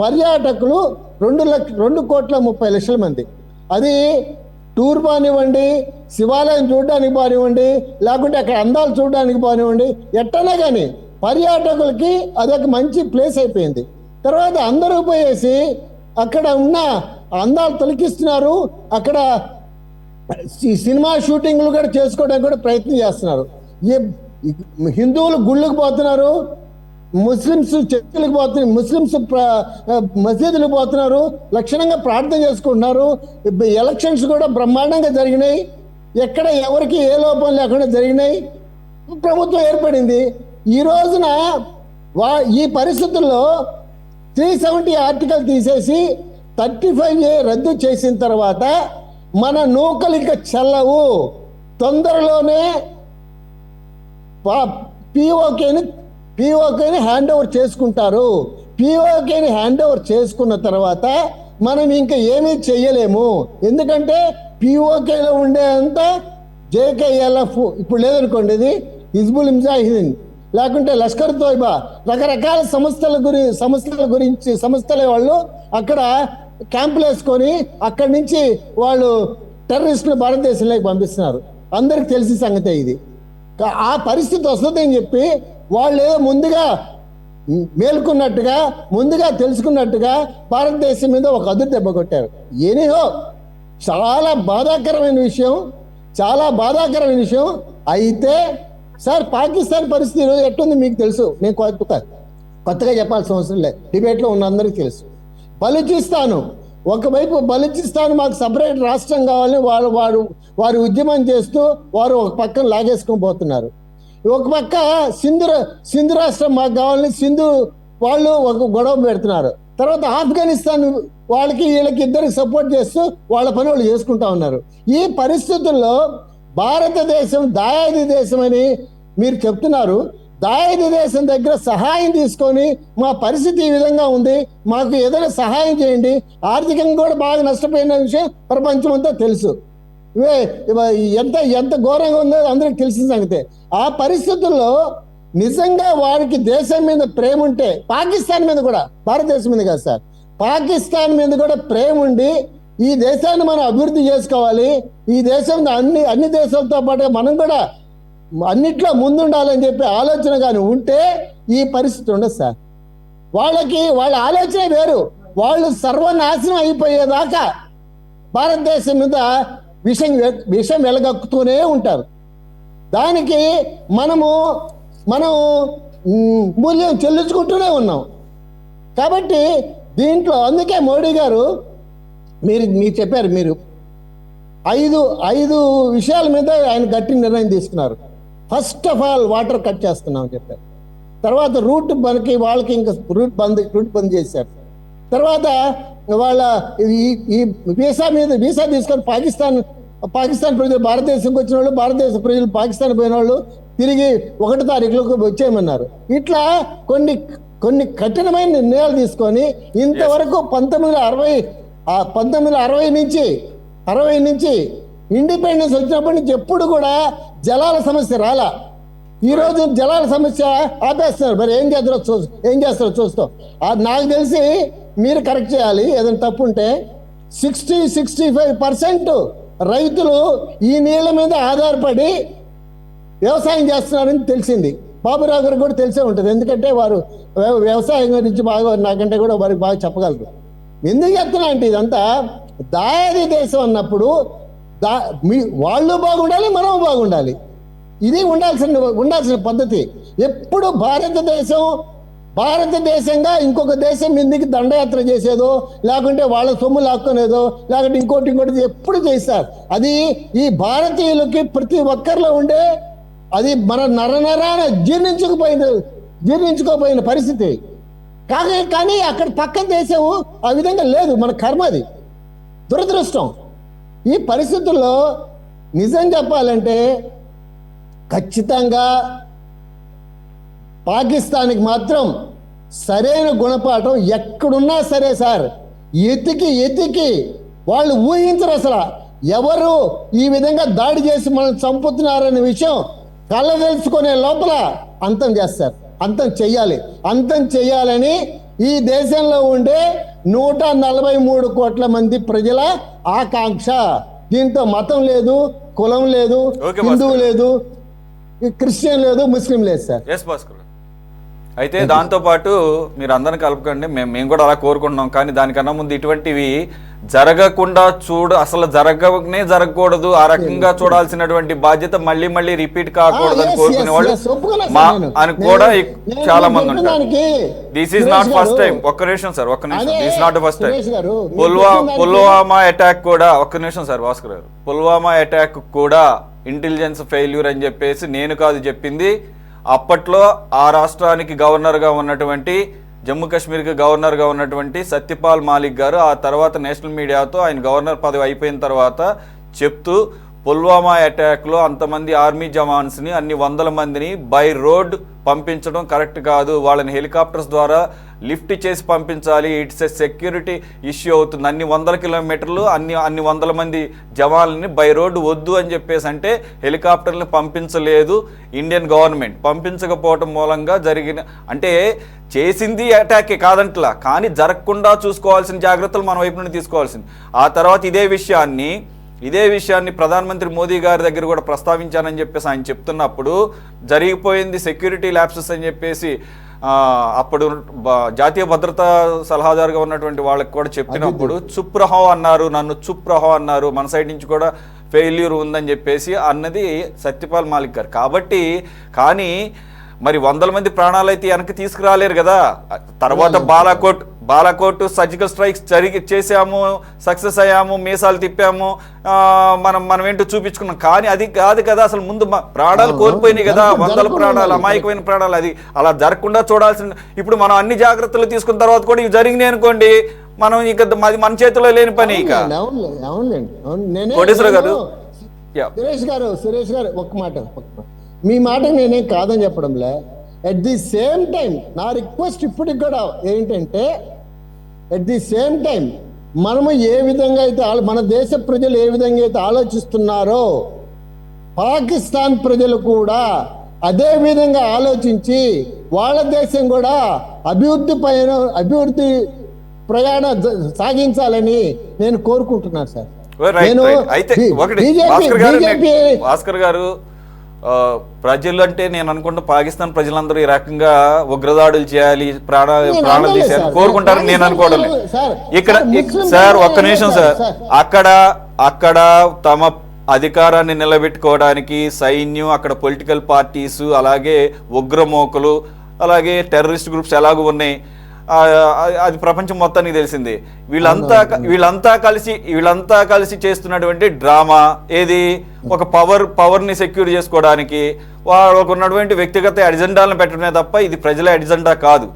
పర్యాటకులు 2,30,00,000 మంది. అది టూర్ కానివ్వండి, శివాలయం చూడడానికి కానివ్వండి, లేకుంటే అక్కడ అందాలు చూడడానికి కానివ్వండి, ఎట్టనా కానీ పర్యాటకులకి అదొక మంచి ప్లేస్ అయిపోయింది. తర్వాత అందరూ పోయేసి అక్కడ ఉన్న అందాలు తొలగిస్తున్నారు, అక్కడ సినిమా షూటింగ్లు కూడా చేసుకోవడానికి కూడా ప్రయత్నం చేస్తున్నారు. హిందువులు గుళ్ళకు పోతున్నారు, ముస్లిమ్స్ చర్చిలకు పోతున్నారు, ముస్లిమ్స్ మసీదులకు పోతున్నారు, లక్షణంగా ప్రార్థన చేసుకుంటున్నారు. ఎలక్షన్స్ కూడా బ్రహ్మాండంగా జరిగినాయి, ఎక్కడ ఎవరికి ఏ లోపం లేకుండా జరిగినాయి, ప్రభుత్వం ఏర్పడింది. ఈ రోజున ఈ పరిస్థితుల్లో 370 ఆర్టికల్ తీసేసి 35A రద్దు చేసిన తర్వాత మన నూకలు ఇక చెల్లవు. తొందరలోనే పిఓకేని హ్యాండ్ ఓవర్ చేసుకుంటారు. పిఓకేని హ్యాండ్ ఓవర్ చేసుకున్న తర్వాత మనం ఇంకా ఏమీ చెయ్యలేము. ఎందుకంటే పిఓకేలో ఉండేంత జేకేఎల్ఎఫ్ ఇప్పుడు లేదనుకోండి, ఇది హిజ్బుల్ ముజాహిదీన్ లేకుంటే లష్కర్ తోయిబా రకరకాల సంస్థల వాళ్ళు అక్కడ క్యాంపులు వేసుకొని అక్కడి నుంచి వాళ్ళు టెర్రరిస్టులు భారతదేశంలోకి పంపిస్తున్నారు. అందరికి తెలిసిన సంగతే ఇది. ఆ పరిస్థితి వస్తుందని చెప్పి వాళ్ళు ఏదో ముందుగా మేల్కొన్నట్టుగా, ముందుగా తెలుసుకున్నట్టుగా భారతదేశం మీద ఒక అదురు దెబ్బ కొట్టారు. ఎనీహో చాలా బాధాకరమైన విషయం. అయితే సార్ పాకిస్తాన్ పరిస్థితి ఈరోజు ఎట్టుంది మీకు తెలుసు, నేను కొత్తగా చెప్పాల్సిన అవసరం లేదు, డిబేట్లో ఉన్న అందరికీ తెలుసు. బలూచిస్తాను ఒకవైపు, బలూచిస్తాన్ మాకు సపరేట్ రాష్ట్రం కావాలని వారు ఉద్యమం చేస్తూ వారు ఒక పక్కన లాగేసుకొని పోతున్నారు. ఒక పక్క సింధు రాష్ట్రం మాకు కావాలని సింధు వాళ్ళు ఒక గొడవ పెడుతున్నారు. తర్వాత ఆఫ్ఘనిస్తాన్ వీళ్ళకి ఇద్దరికి సపోర్ట్ చేస్తూ వాళ్ళ పని వాళ్ళు చేసుకుంటా ఉన్నారు. ఈ పరిస్థితుల్లో భారతదేశం దాయాది దేశం అని మీరు చెప్తున్నారు. దాయాది దేశం దగ్గర సహాయం తీసుకొని మా పరిస్థితి ఈ విధంగా ఉంది, మాకు ఏదైనా సహాయం చేయండి, ఆర్థికంగా కూడా బాగా నష్టపోయిన విషయం ప్రపంచం అంతా తెలుసు. ఎంత ఘోరంగా ఉందో అందరికి తెలిసిన సంగతే. ఆ పరిస్థితుల్లో నిజంగా వారికి దేశం మీద ప్రేమ ఉంటే, పాకిస్తాన్ మీద కూడా, భారతదేశం మీద కాదు సార్, పాకిస్తాన్ మీద కూడా ప్రేమ ఉండి ఈ దేశాన్ని మనం అభివృద్ధి చేసుకోవాలి, ఈ దేశం అన్ని దేశాలతో పాటు మనం కూడా అన్నిట్లో ముందుండాలని చెప్పి ఆలోచన కానీ ఉంటే ఈ పరిస్థితి ఉండదు సార్. వాళ్ళ ఆలోచన వేరు. వాళ్ళు సర్వనాశనం అయిపోయేదాకా భారతదేశం మీద విషం వెలగక్కుతూనే ఉంటారు. దానికి మనం మూల్యం చెల్లించుకుంటూనే ఉన్నాం. కాబట్టి దీంట్లో అందుకే మోడీ గారు మీరు చెప్పారు, మీరు ఐదు విషయాల మీద ఆయన గట్టి నిర్ణయం తీసుకున్నారు. First of all water cut చేస్తున్నాం చెప్పారు. తర్వాత వాళ్ళకి ఇంకా రూట్ బంద్ చేశారు. తర్వాత వాళ్ళ ఈ వీసా తీసుకొని పాకిస్తాన్ ప్రజలు భారతదేశంకి వచ్చిన వాళ్ళు, భారతదేశ ప్రజలు పాకిస్తాన్ పోయిన వాళ్ళు తిరిగి 1వ తారీఖులోకి వచ్చేయమన్నారు. ఇట్లా కొన్ని కఠినమైన నిర్ణయాలు తీసుకొని ఇంతవరకు 1960 నుంచి ఇండిపెండెన్స్ వచ్చినప్పటి నుంచి ఎప్పుడు కూడా జలాల సమస్య రాలా. ఈరోజు జలాల సమస్య ఆపేస్తున్నారు. మరి ఏం చేస్తారో చూస్తాం. నాకు తెలిసి మీరు కరెక్ట్ చేయాలి ఏదైనా తప్పు ఉంటే. 65% రైతులు ఈ నీళ్ళ మీద ఆధారపడి వ్యవసాయం చేస్తున్నారని తెలిసింది. బాబురావు గారికి కూడా తెలిసే ఉంటుంది, ఎందుకంటే వారు వ్యవసాయం గురించి బాగా నాకంటే కూడా వారికి బాగా చెప్పగలరు. ఎందుకు చెప్తున్నా అంటే ఇదంతా దాయాది దేశం అన్నప్పుడు వాళ్ళు బాగుండాలి, మనం బాగుండాలి. ఇది ఉండాల్సిన పద్ధతి. ఎప్పుడు భారతదేశంగా ఇంకొక దేశం మీదకి దండయాత్ర చేసేదో, లేకుంటే వాళ్ళ సొమ్ము లాక్కునేదో, లేకుంటే ఇంకోటి ఎప్పుడు చేస్తారు. అది ఈ భారతీయులకి ప్రతి ఒక్కరిలో ఉండే, అది మన నరనరాన జీర్ణించుకోపోయిన పరిస్థితి. కానీ అక్కడ పక్కన దేశం ఆ విధంగా లేదు. మన కర్మ అది, దురదృష్టం. ఈ పరిస్థితుల్లో నిజం చెప్పాలంటే ఖచ్చితంగా పాకిస్తాన్కి మాత్రం సరైన గుణపాఠం ఎక్కడున్నా సరే సార్, ఎతికి వాళ్ళు ఊహించరు అసలు ఎవరు ఈ విధంగా దాడి చేసి మనం చంపుతున్నారనే విషయం కళ్ళ తెలుసుకునే లోపల అంతం చేస్తారు. అంతం చెయ్యాలని ఈ దేశంలో ఉండే 143 కోట్ల మంది ప్రజల ఆకాంక్ష. దీంతో మతం లేదు, కులం లేదు, హిందువు లేదు, క్రిస్టియన్ లేదు, ముస్లిం లేదు సార్.
ఎస్ భాస్కర్. అయితే దాంతోపాటు మీరు అందరిని కలపకండి, మేము కూడా అలా కోరుకుంటున్నాం. కానీ దానికన్నా ముందు ఇటువంటివి జరగకుండా అసలు జరగకూడదు, ఆ రకంగా చూడాల్సినటువంటి బాధ్యత మళ్ళీ రిపీట్ కాకూడదు అని కోరుకునే వాళ్ళు అని కూడా చాలా మంది ఉంటారు. This is not first time. ఒక్క నిమిషం sir, this not first time. Pulwama attack కూడా, ఒక్క నిమిషం సార్ భాస్కర్ గారు, పుల్వామా అటాక్ కూడా ఇంటెలిజెన్స్ ఫెయిల్యూర్ అని చెప్పేసి నేను కాదు చెప్పింది. అప్పట్లో ఆ రాష్ట్రానికి గవర్నర్గా ఉన్నటువంటి, జమ్మూ కాశ్మీర్కి గవర్నర్గా ఉన్నటువంటి సత్యపాల్ మాలిక్ గారు ఆ తర్వాత నేషనల్ మీడియాతో ఆయన గవర్నర్ పదవి అయిపోయిన తర్వాత చెప్తూ, పుల్వామా అటాక్లో అంతమంది ఆర్మీ జవాన్స్ని, అన్ని వందల మందిని బై రోడ్ పంపించడం కరెక్ట్ కాదు, వాళ్ళని హెలికాప్టర్స్ ద్వారా లిఫ్ట్ చేసి పంపించాలి, ఇట్స్ ఎ సెక్యూరిటీ ఇష్యూ అవుతుంది, అన్ని వందల కిలోమీటర్లు అన్ని వందల మంది జవాన్లని బై రోడ్డు వద్దు అని చెప్పేసి అంటే హెలికాప్టర్ని పంపించలేదు ఇండియన్ గవర్నమెంట్. పంపించకపోవటం మూలంగా జరిగిన, అంటే చేసింది అటాకే కాదంట్లా, కానీ జరగకుండా చూసుకోవాల్సిన జాగ్రత్తలు మన వైపు నుండి తీసుకోవాల్సింది. ఆ తర్వాత ఇదే విషయాన్ని ప్రధానమంత్రి మోదీ గారి దగ్గర కూడా ప్రస్తావించానని చెప్పేసి ఆయన చెప్తున్నప్పుడు జరిగిపోయింది సెక్యూరిటీ ల్యాప్సెస్ అని చెప్పేసి అప్పుడు జాతీయ భద్రతా సలహాదారుగా ఉన్నటువంటి వాళ్ళకి కూడా చెప్పినప్పుడు చుప్ రహో అన్నారు, నన్ను చుప్ రహో అన్నారు, మన సైడ్ నుంచి కూడా ఫెయిల్యూర్ ఉందని చెప్పేసి అన్నది సత్యపాల్ మాలిక్ గారు. కాబట్టి కానీ మరి వందల మంది ప్రాణాలు అయితే వెనక్కి తీసుకురాలేరు కదా. తర్వాత బాలాకోట్ సర్జికల్ స్ట్రైక్స్ చేసాము, సక్సెస్ అయ్యాము, మీసాలు తిప్పాము, మనం ఏంటో చూపించుకున్నాం. కానీ అది కాదు కదా, అసలు ముందు ప్రాణాలు కోల్పోయినాయి కదా, వందల ప్రాణాలు, అమాయకమైన ప్రాణాలు. అది అలా జరగకుండా చూడాల్సిన, ఇప్పుడు మనం అన్ని జాగ్రత్తలు తీసుకున్న తర్వాత కూడా ఇవి జరిగినాయి అనుకోండి, మనం ఇక మన చేతిలో లేని పని. ఇక కోటేశ్వర గారు,
సురేష్ గారు ఒక్క మాట, మీ మాట నేనేం కాదని చెప్పడంలే. అట్ ది సేమ్ టైం నా రిక్వెస్ట్ ఇప్పటికి కూడా ఏంటంటే, అట్ ది సేమ్ టైం మనము ఏ విధంగా అయితే మన దేశ ప్రజలు ఏ విధంగా అయితే ఆలోచిస్తున్నారో పాకిస్తాన్ ప్రజలు కూడా అదే విధంగా ఆలోచించి వాళ్ళ దేశం కూడా అభివృద్ధి ప్రయాణం సాగించాలని నేను కోరుకుంటున్నాను సార్.
భాస్కర్ గారు, ప్రజలు అంటే నేను అనుకుంటా పాకిస్తాన్ ప్రజలందరూ ఈ రకంగా ఉగ్రదాడులు చేయాలి, ప్రాణాలు తీసేయాలి కోరుకుంటారని నేను అనుకోవడం లేదు. ఇక్కడ సార్ ఒక్క నిమిషం సార్, అక్కడ తమ అధికారాన్ని నిలబెట్టుకోవడానికి సైన్యం, అక్కడ పొలిటికల్ పార్టీస్, అలాగే ఉగ్రమోకలు, అలాగే టెర్రరిస్ట్ గ్రూప్స్ ఎలాగూ ఉన్నాయి, అది ప్రపంచం మొత్తానికి తెలిసింది. వీళ్ళంతా కలిసి చేస్తున్నటువంటి డ్రామా ఏది, ఒక పవర్ని సెక్యూర్ చేసుకోవడానికి వాళ్ళకు ఉన్నటువంటి వ్యక్తిగత ఎజెండాలను పెట్టడమే తప్ప ఇది ప్రజల ఎజెండా కాదు.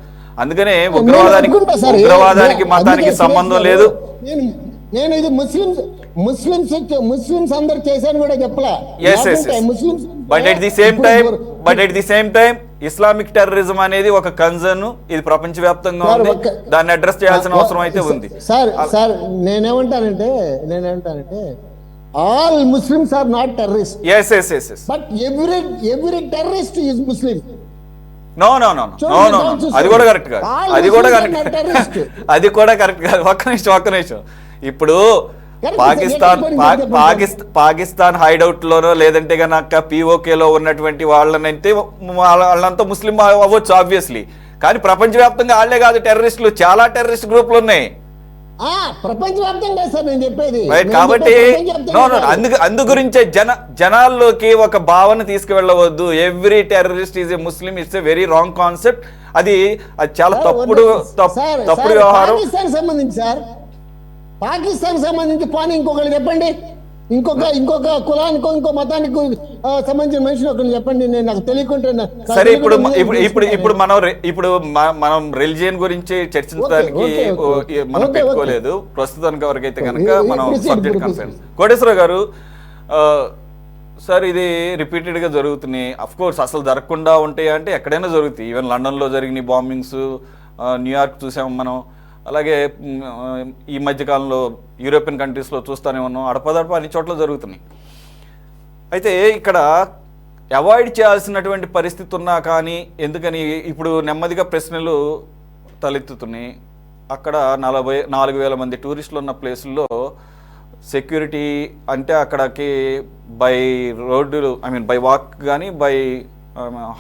అందుకనే ఉగ్రవాదానికి మతానికి సంబంధం లేదు.
నేను ఇది ముస్లిమ్స్ అందరు చేశాను కూడా చెప్పలా.
But at the same time Islamic terrorism అనేది ఒక కన్సర్న్, ఇది ప్రపంచవ్యాప్తంగా ఉంది, దాన్ని అడ్రస్ చేయాల్సిన అవసరం అయితే ఉంది.
సార్ నేనేమంటానంటే all Muslims are not terrorist.
yes
but every terrorist is Muslim.
No అది కూడా కరెక్ట్ కాదు, అది కూడా కరెక్ట్ కాదు. ఒక్క నిమిషం ఇప్పుడు పాకిస్తాన్ హైడౌట్ లోనో లేదంటే గనక పిఓకేలో ఉన్నటువంటి వాళ్ళంతా ముస్లిం అవ్వచ్చు ఆబ్వియస్లీ, కానీ ప్రపంచవ్యాప్తంగా వాళ్ళే కాదు టెర్రరిస్టులు, చాలా టెర్రరిస్ట్ గ్రూపులు ఉన్నాయి
ప్రపంచవ్యాప్తంగా సార్ నేను చెప్పేది.
కాబట్టి అందు గురించే జనాల్లోకి ఒక భావన తీసుకువెళ్ళవద్దు, every terrorist is a Muslim, it's a very wrong concept. అది చాలా తప్పుడు వ్యవహారం.
పాకిస్తాన్ సంబంధించి పోనీ ఇంకొకరు చెప్పండి, ఇంకొక కులానికో ఇంకో మతానికి సంబంధించిన మనుషులు ఒకరు చెప్పండి, నేను నాకు తెలియకుండా.
సరే ఇప్పుడు మనం రిలిజియన్ గురించి చర్చించడానికి మనం పెట్టుకోలేదు ప్రస్తుతానికి వరకైతే కనుక మనం సబ్జెక్ట్ కన్సర్న్. కోటేశ్వర గారు, సార్ ఇది రిపీటెడ్గా జరుగుతున్నాయి. అఫ్ కోర్స్ అసలు జరగకుండా ఉంటాయి అంటే ఎక్కడైనా జరుగుతాయి. ఈవెన్ లండన్లో జరిగిన బాంబింగ్స్, న్యూయార్క్ చూసాము మనం. అలాగే ఈ మధ్యకాలంలో యూరోపియన్ కంట్రీస్లో చూస్తూనే ఉన్నాం. అడపదడప అన్ని చోట్ల జరుగుతున్నాయి. అయితే ఇక్కడ అవాయిడ్ చేయాల్సినటువంటి పరిస్థితి ఉన్నా కానీ ఎందుకని ఇప్పుడు నెమ్మదిగా ప్రశ్నలు తలెత్తుతున్నాయి. అక్కడ 4,000 మంది టూరిస్టులు ఉన్న ప్లేసుల్లో సెక్యూరిటీ అంటే అక్కడికి బై రోడ్డు బై వాక్ కానీ బై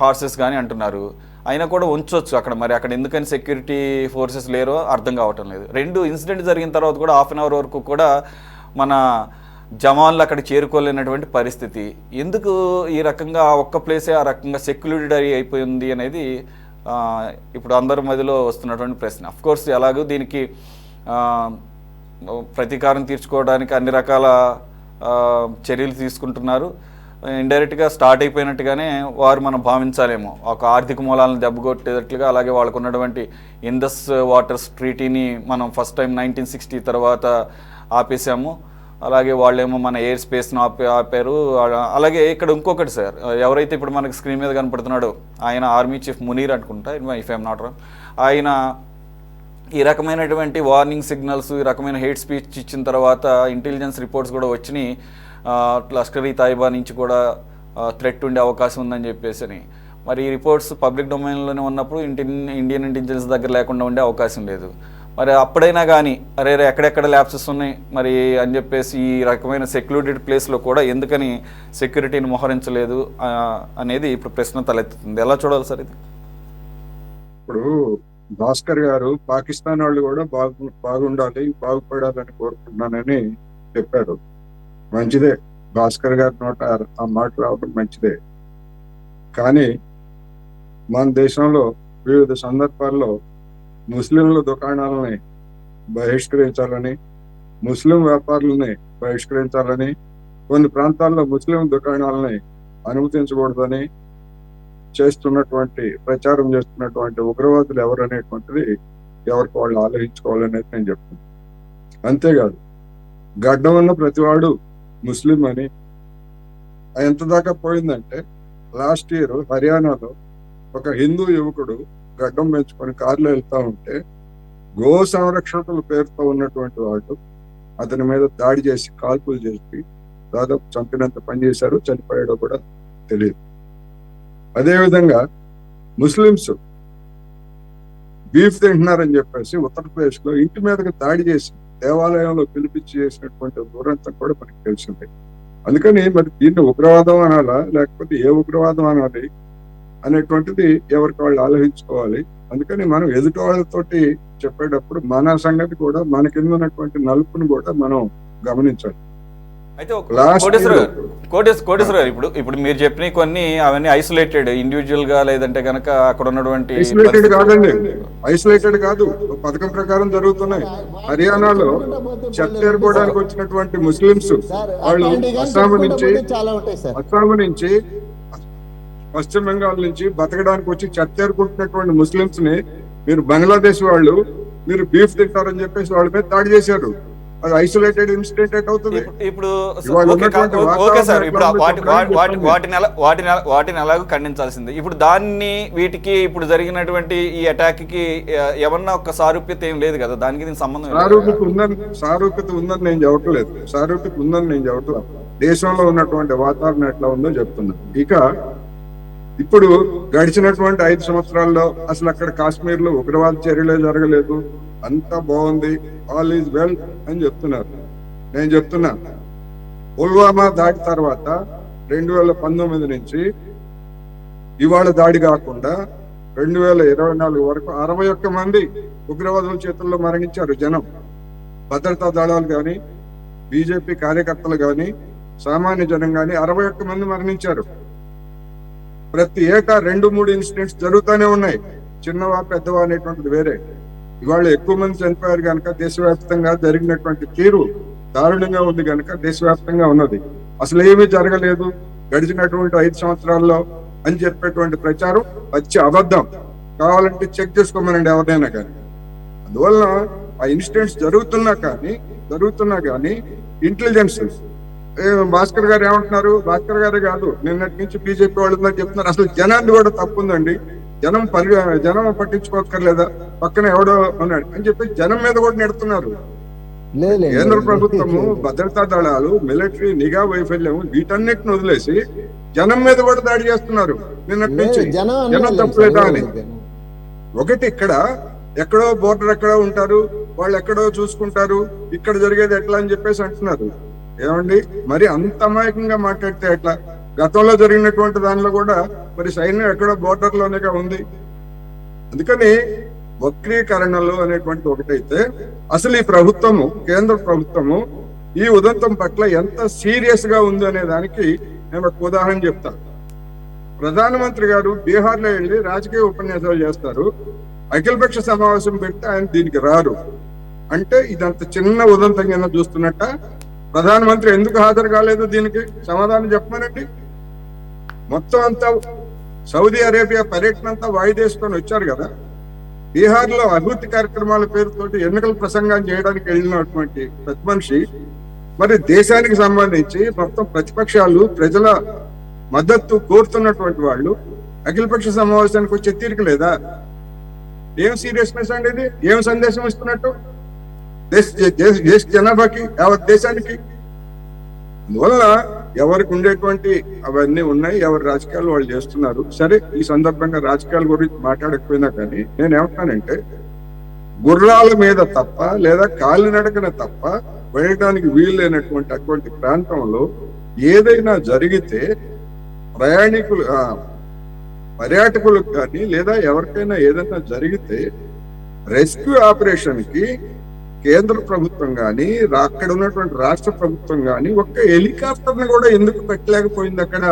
హార్సెస్ కానీ అంటున్నారు. అయినా కూడా ఉంచవచ్చు అక్కడ. మరి అక్కడ ఎందుకని సెక్యూరిటీ ఫోర్సెస్ లేరో అర్థం కావటం లేదు. 2 ఇన్సిడెంట్ జరిగిన తర్వాత కూడా ½ అన్ అవర్ వరకు కూడా మన జవాన్లు అక్కడ చేరుకోలేనటువంటి పరిస్థితి. ఎందుకు ఈ రకంగా ఒక్క ప్లేసే ఆ రకంగా సెక్యూరిటీ అయిపోయింది అనేది ఇప్పుడు అందరి మధ్యలో వస్తున్నటువంటి ప్రశ్న. అఫ్కోర్స్ ఎలాగో దీనికి ప్రతీకారం తీర్చుకోవడానికి అన్ని రకాల చర్యలు తీసుకుంటున్నారు. ఇండైరెక్ట్గా స్టార్ట్ అయిపోయినట్టుగానే వారు మనం భావించాలేమో. ఒక ఆర్థిక మూలాలను దెబ్బకొట్టేటట్లుగా. అలాగే వాళ్ళకు ఉన్నటువంటి ఇండస్ వాటర్స్ ట్రీటీని మనం ఫస్ట్ టైం 1960 తర్వాత ఆపేసాము. అలాగే వాళ్ళేమో మన ఎయిర్ స్పేస్ను ఆపారు. అలాగే ఇక్కడ ఇంకొకటి సార్, ఎవరైతే ఇప్పుడు మనకి స్క్రీన్ మీద కనపడుతున్నాడో ఆయన ఆర్మీ చీఫ్ మునీర్ అనుకుంటా, ఇఫ్ ఐఎమ్ నాట్ రాంగ్. ఆయన ఈ రకమైనటువంటి వార్నింగ్ సిగ్నల్స్, ఈ రకమైన హేట్ స్పీచ్ ఇచ్చిన తర్వాత ఇంటెలిజెన్స్ రిపోర్ట్స్ కూడా వచ్చినాయి. లష్కర్ ఈ తాయిబా నుంచి కూడా థ్రెట్ ఉండే అవకాశం ఉందని చెప్పేసి. మరి ఈ రిపోర్ట్స్ పబ్లిక్ డొమైన్లోనే ఉన్నప్పుడు ఇండియన్ ఇంటెలిజెన్స్ దగ్గర లేకుండా ఉండే అవకాశం లేదు. మరి అప్పుడైనా కానీ అరే ఎక్కడెక్కడ ల్యాప్సెస్ ఉన్నాయి మరి అని చెప్పేసి ఈ రకమైన సెక్యూరిటెడ్ ప్లేస్లో కూడా ఎందుకని సెక్యూరిటీని మోహరించలేదు అనేది ఇప్పుడు ప్రశ్న తలెత్తుతుంది. ఎలా చూడాలి సార్ ఇది?
ఇప్పుడు భాస్కర్ గారు పాకిస్తాన్ వాళ్ళు కూడా బాగుండాలి, బాగుపడాలని కోరుకుంటున్నానని చెప్పారు. మంచిదే, భాస్కర్ గారి నోట ఆ మాట రావడం మంచిదే. కానీ మన దేశంలో వివిధ సందర్భాల్లో ముస్లింల దుకాణాలని బహిష్కరించాలని, ముస్లిం వ్యాపారులని బహిష్కరించాలని, కొన్ని ప్రాంతాల్లో ముస్లిం దుకాణాలని అనుమతించకూడదని ప్రచారం చేస్తున్నటువంటి ఉగ్రవాదులు ఎవరనేటువంటిది ఎవరికి వాళ్ళు ఆలోచించుకోవాలనేది నేను చెప్తున్నాను. అంతేకాదు, గడ్డం ఉన్న ప్రతివాడు ముస్లిం అని ఎంత దాకా పోయిందంటే, లాస్ట్ ఇయర్ హర్యానాలో ఒక హిందూ యువకుడు గడ్డం పెంచుకొని కారులో వెళ్తా ఉంటే గో సంరక్షకుల పేరుతో ఉన్నటువంటి వాళ్ళు అతని మీద దాడి చేసి కాల్పులు చేసి దాదాపు చంపినంత పని చేశారు. చనిపోయాడో కూడా తెలియదు. అదేవిధంగా ముస్లింస్ బీఫ్ తింటున్నారని చెప్పేసి ఉత్తరప్రదేశ్ లో ఇంటి మీదకి దాడి చేసి దేవాలయంలో పిలిపించి చేసినటువంటి దూరంతా కూడా మనకి తెలిసిందే. అందుకని మరి దీన్ని ఉగ్రవాదం అనాలా లేకపోతే ఏ ఉగ్రవాదం అనాలి అనేటువంటిది ఎవరికి వాళ్ళు ఆలోచించుకోవాలి. అందుకని మనం ఎదుటి వాళ్ళతోటి చెప్పేటప్పుడు మన సంగతి కూడా మన కింద ఉన్నటువంటి నలుపుని కూడా మనం గమనించాలి.
అయితే కోటేశ్వర గారు ఇప్పుడు మీరు చెప్పిన కొన్ని అవన్నీ ఐసోలేటెడ్ ఇండివిజువల్ గా లేదంటే కనుక అక్కడ ఉన్నటువంటి
ఐసోలేటెడ్ కాదండి, ఐసోలేటెడ్ కాదు, పథకం ప్రకారం జరుగుతున్నాయి. హర్యానాలో చెత్త ఏరుకోవడానికి వచ్చినటువంటి ముస్లింస్ వాళ్ళు అస్సాం నుంచి పశ్చిమ బెంగాల్ నుంచి బతకడానికి వచ్చి చెత్త ఏరుకుంటున్నటువంటి ముస్లింస్ ని మీరు బంగ్లాదేశ్ వాళ్ళు మీరు బీఫ్ తింటారని చెప్పేసి వాళ్ళ మీద దాడి చేశారు. అది ఐసోలేటెడ్ ఇన్సిడెంట్ అవుతుంది.
ఇప్పుడు ఓకే సార్, ఇప్పుడు వాటిని ఎలాగో ఖండించాల్సిందే. ఇప్పుడు వీటికి ఇప్పుడు జరిగినటువంటి ఈ అటాక్ కి ఏమన్నా ఒక సారూప్యత ఏం లేదు కదా, దానికి దీనికి సంబంధం
సారూప్యత ఉందని నేను చెప్పట్లేదు. సారూప్యత ఉందని నేను చెప్పట్లేదు. దేశంలో ఉన్నటువంటి వాతావరణం ఎట్లా ఉందో చెప్తున్నాను. ఇక ఇప్పుడు గడిచినటువంటి 5 సంవత్సరాల్లో అసలు అక్కడ కాశ్మీర్ లో ఉగ్రవాద చర్యలే జరగలేదు, అంతా బాగుంది, ఆల్ ఈజ్ వెల్ అని చెప్తున్నారు. నేను చెప్తున్నా, పుల్వామా దాడి తర్వాత 2019 నుంచి ఇవాళ దాడి కాకుండా 2024 వరకు 61 మంది ఉగ్రవాదుల చేతుల్లో మరణించారు జనం. భద్రతా దళాలు కానీ, బీజేపీ కార్యకర్తలు కానీ, సామాన్య జనం కానీ 61 మంది మరణించారు. ప్రతి ఏటా 2-3 ఇన్సిడెంట్స్ జరుగుతూనే ఉన్నాయి. చిన్నవా పెద్దవా అనేటువంటిది వేరే. ఇవాళ ఎక్కువ మంది చనిపోయారు కనుక దేశవ్యాప్తంగా జరిగినటువంటి తీరు దారుణంగా ఉంది కనుక దేశవ్యాప్తంగా ఉన్నది. అసలు ఏమీ జరగలేదు గడిచినటువంటి 5 సంవత్సరాల్లో అని చెప్పేటువంటి ప్రచారం వచ్చి అబద్ధం. కావాలంటే చెక్ చేసుకోమనండి ఎవరినైనా కానీ. అందువల్ల ఆ ఇన్సిడెంట్స్ జరుగుతున్నా కానీ ఇంటెలిజెన్స్ భాస్కర్ గారు ఏమంటున్నారు, భాస్కర్ గారే కాదు నిన్నటి నుంచి బీజేపీ వాళ్ళు చెప్తున్నారు, అసలు జనాన్ని కూడా తప్పుందండి, జనం పట్టించుకోక్కర్లేదా, పక్కన ఎవడో ఉన్నాడు అని చెప్పి జనం మీద కూడా నెడుతున్నారు. కేంద్ర ప్రభుత్వము, భద్రతా దళాలు, మిలిటరీ నిఘా వైఫల్యం వీటన్నిటిని వదిలేసి జనం మీద కూడా దాడి చేస్తున్నారు నిన్నటి నుంచి. జనం తప్పులేదా అని. ఒకటి ఇక్కడ ఎక్కడో బోర్డర్ ఎక్కడో ఉంటారు, వాళ్ళు ఎక్కడో చూసుకుంటారు, ఇక్కడ జరిగేది ఎట్లా అని చెప్పేసి అంటున్నారు. ఏమండి మరి అంత అమాయకంగా మాట్లాడితే ఎట్లా? గతంలో జరిగినటువంటి దానిలో కూడా మరి సైన్యం ఎక్కడో బోర్డర్ లోనేగా ఉంది. అందుకని వక్రీకరణలు అనేటువంటి ఒకటైతే అసలు ఈ ప్రభుత్వము, కేంద్ర ప్రభుత్వము ఈ ఉదంతం పట్ల ఎంత సీరియస్ గా ఉంది అనే దానికి నేను ఒక ఉదాహరణ చెప్తాను. ప్రధానమంత్రి గారు బీహార్ లో వెళ్ళి రాజకీయ ఉపన్యాసాలు చేస్తారు, అఖిలపక్ష సమావేశం పెడితే ఆయన దీనికి రారు అంటే ఇదంత చిన్న ఉదంతం కింద చూస్తున్నట్ట. ప్రధానమంత్రి ఎందుకు హాజరు కాలేదు దీనికి సమాధానం చెప్పమనండి. మొత్తం అంతా సౌదీ అరేబియా పర్యటన అంతా వాయిదేసుకొని వచ్చారు కదా. బీహార్ లో అభివృద్ధి కార్యక్రమాల పేరుతోటి ఎన్నికల ప్రసంగం చేయడానికి వెళ్ళినటువంటి ప్రతి మనిషి మరి దేశానికి సంబంధించి మొత్తం ప్రతిపక్షాలు, ప్రజల మద్దతు కోరుతున్నటువంటి వాళ్ళు అఖిలపక్ష సమావేశానికి వచ్చే తీరిక లేదా? ఏం సీరియస్నెస్ అండి ఇది? ఏం సందేశం ఇస్తున్నట్టు దేశ జనాభాకి, యావత్ దేశానికి? అందువల్ల ఎవరికి ఉండేటువంటి అవన్నీ ఉన్నాయి, ఎవరి రాజకీయాలు వాళ్ళు చేస్తున్నారు. సరే, ఈ సందర్భంగా రాజకీయాల గురించి మాట్లాడకపోయినా కానీ నేనేమంటానంటే గుర్రాల మీద తప్ప లేదా కాలినడకన తప్ప వెళ్ళడానికి వీలు లేనటువంటి అటువంటి ప్రాంతంలో ఏదైనా జరిగితే పర్యాటకులకు కానీ లేదా ఎవరికైనా ఏదైనా జరిగితే రెస్క్యూ ఆపరేషన్ కి కేంద్ర ప్రభుత్వం కానీ అక్కడ ఉన్నటువంటి రాష్ట్ర ప్రభుత్వం కానీ ఒక్క హెలికాప్టర్ ని కూడా ఎందుకు పెట్టలేకపోయింది అక్కడ?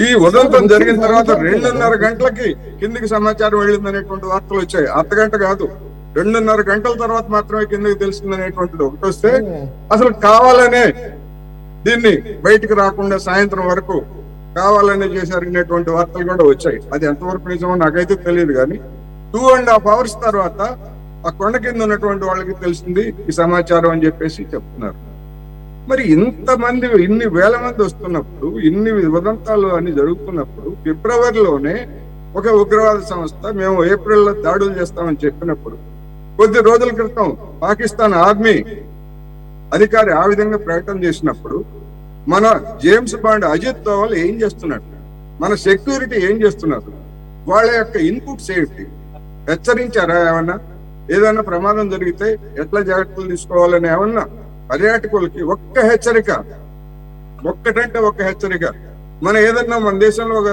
ఈ ఉదంతం జరిగిన తర్వాత 2:30 గంటలకి కిందికి సమాచారం వెళ్ళింది అనేటువంటి వార్తలు వచ్చాయి. అర్ధగంట కాదు, 2:30 గంటల తర్వాత మాత్రమే కిందకి తెలిసింది అనేటువంటిది ఒకటి వస్తే, అసలు కావాలనే దీన్ని బయటికి రాకుండా సాయంత్రం వరకు కావాలనే చేశారు అనేటువంటి వార్తలు కూడా వచ్చాయి. అది ఎంతవరకు నిజమో నాకైతే తెలియదు. కానీ 2.5 hours తర్వాత ఆ కొండ కింద ఉన్నటువంటి వాళ్ళకి తెలిసింది ఈ సమాచారం అని చెప్పేసి చెప్తున్నారు. మరి ఇంతమంది, ఇన్ని వేల మంది వస్తున్నప్పుడు, ఇన్ని ఉదంతాలు అని జరుగుతున్నప్పుడు ఫిబ్రవరిలోనే ఒక ఉగ్రవాద సంస్థ మేము ఏప్రిల్లో దాడులు చేస్తామని చెప్పినప్పుడు కొద్ది రోజుల క్రితం పాకిస్తాన్ ఆర్మీ అధికారి ఆ విధంగా ప్రకటన చేసినప్పుడు మన జేమ్స్ బాండ్ అజిత్ దోవల్ ఏం చేస్తున్నాడు, మన సెక్యూరిటీ ఏం చేస్తున్నారు, వాళ్ళ యొక్క ఇన్పుట్స్ ఏమిటి? హెచ్చరించారా ఏమన్నా? ఏదైనా ప్రమాదం జరిగితే ఎట్లా జాగ్రత్తలు తీసుకోవాలని ఏమన్నా పర్యాటకులకి ఒక్క హెచ్చరిక, ఒక్కటంటే ఒక్క హెచ్చరిక? మన ఏదన్నా మన దేశంలో ఒక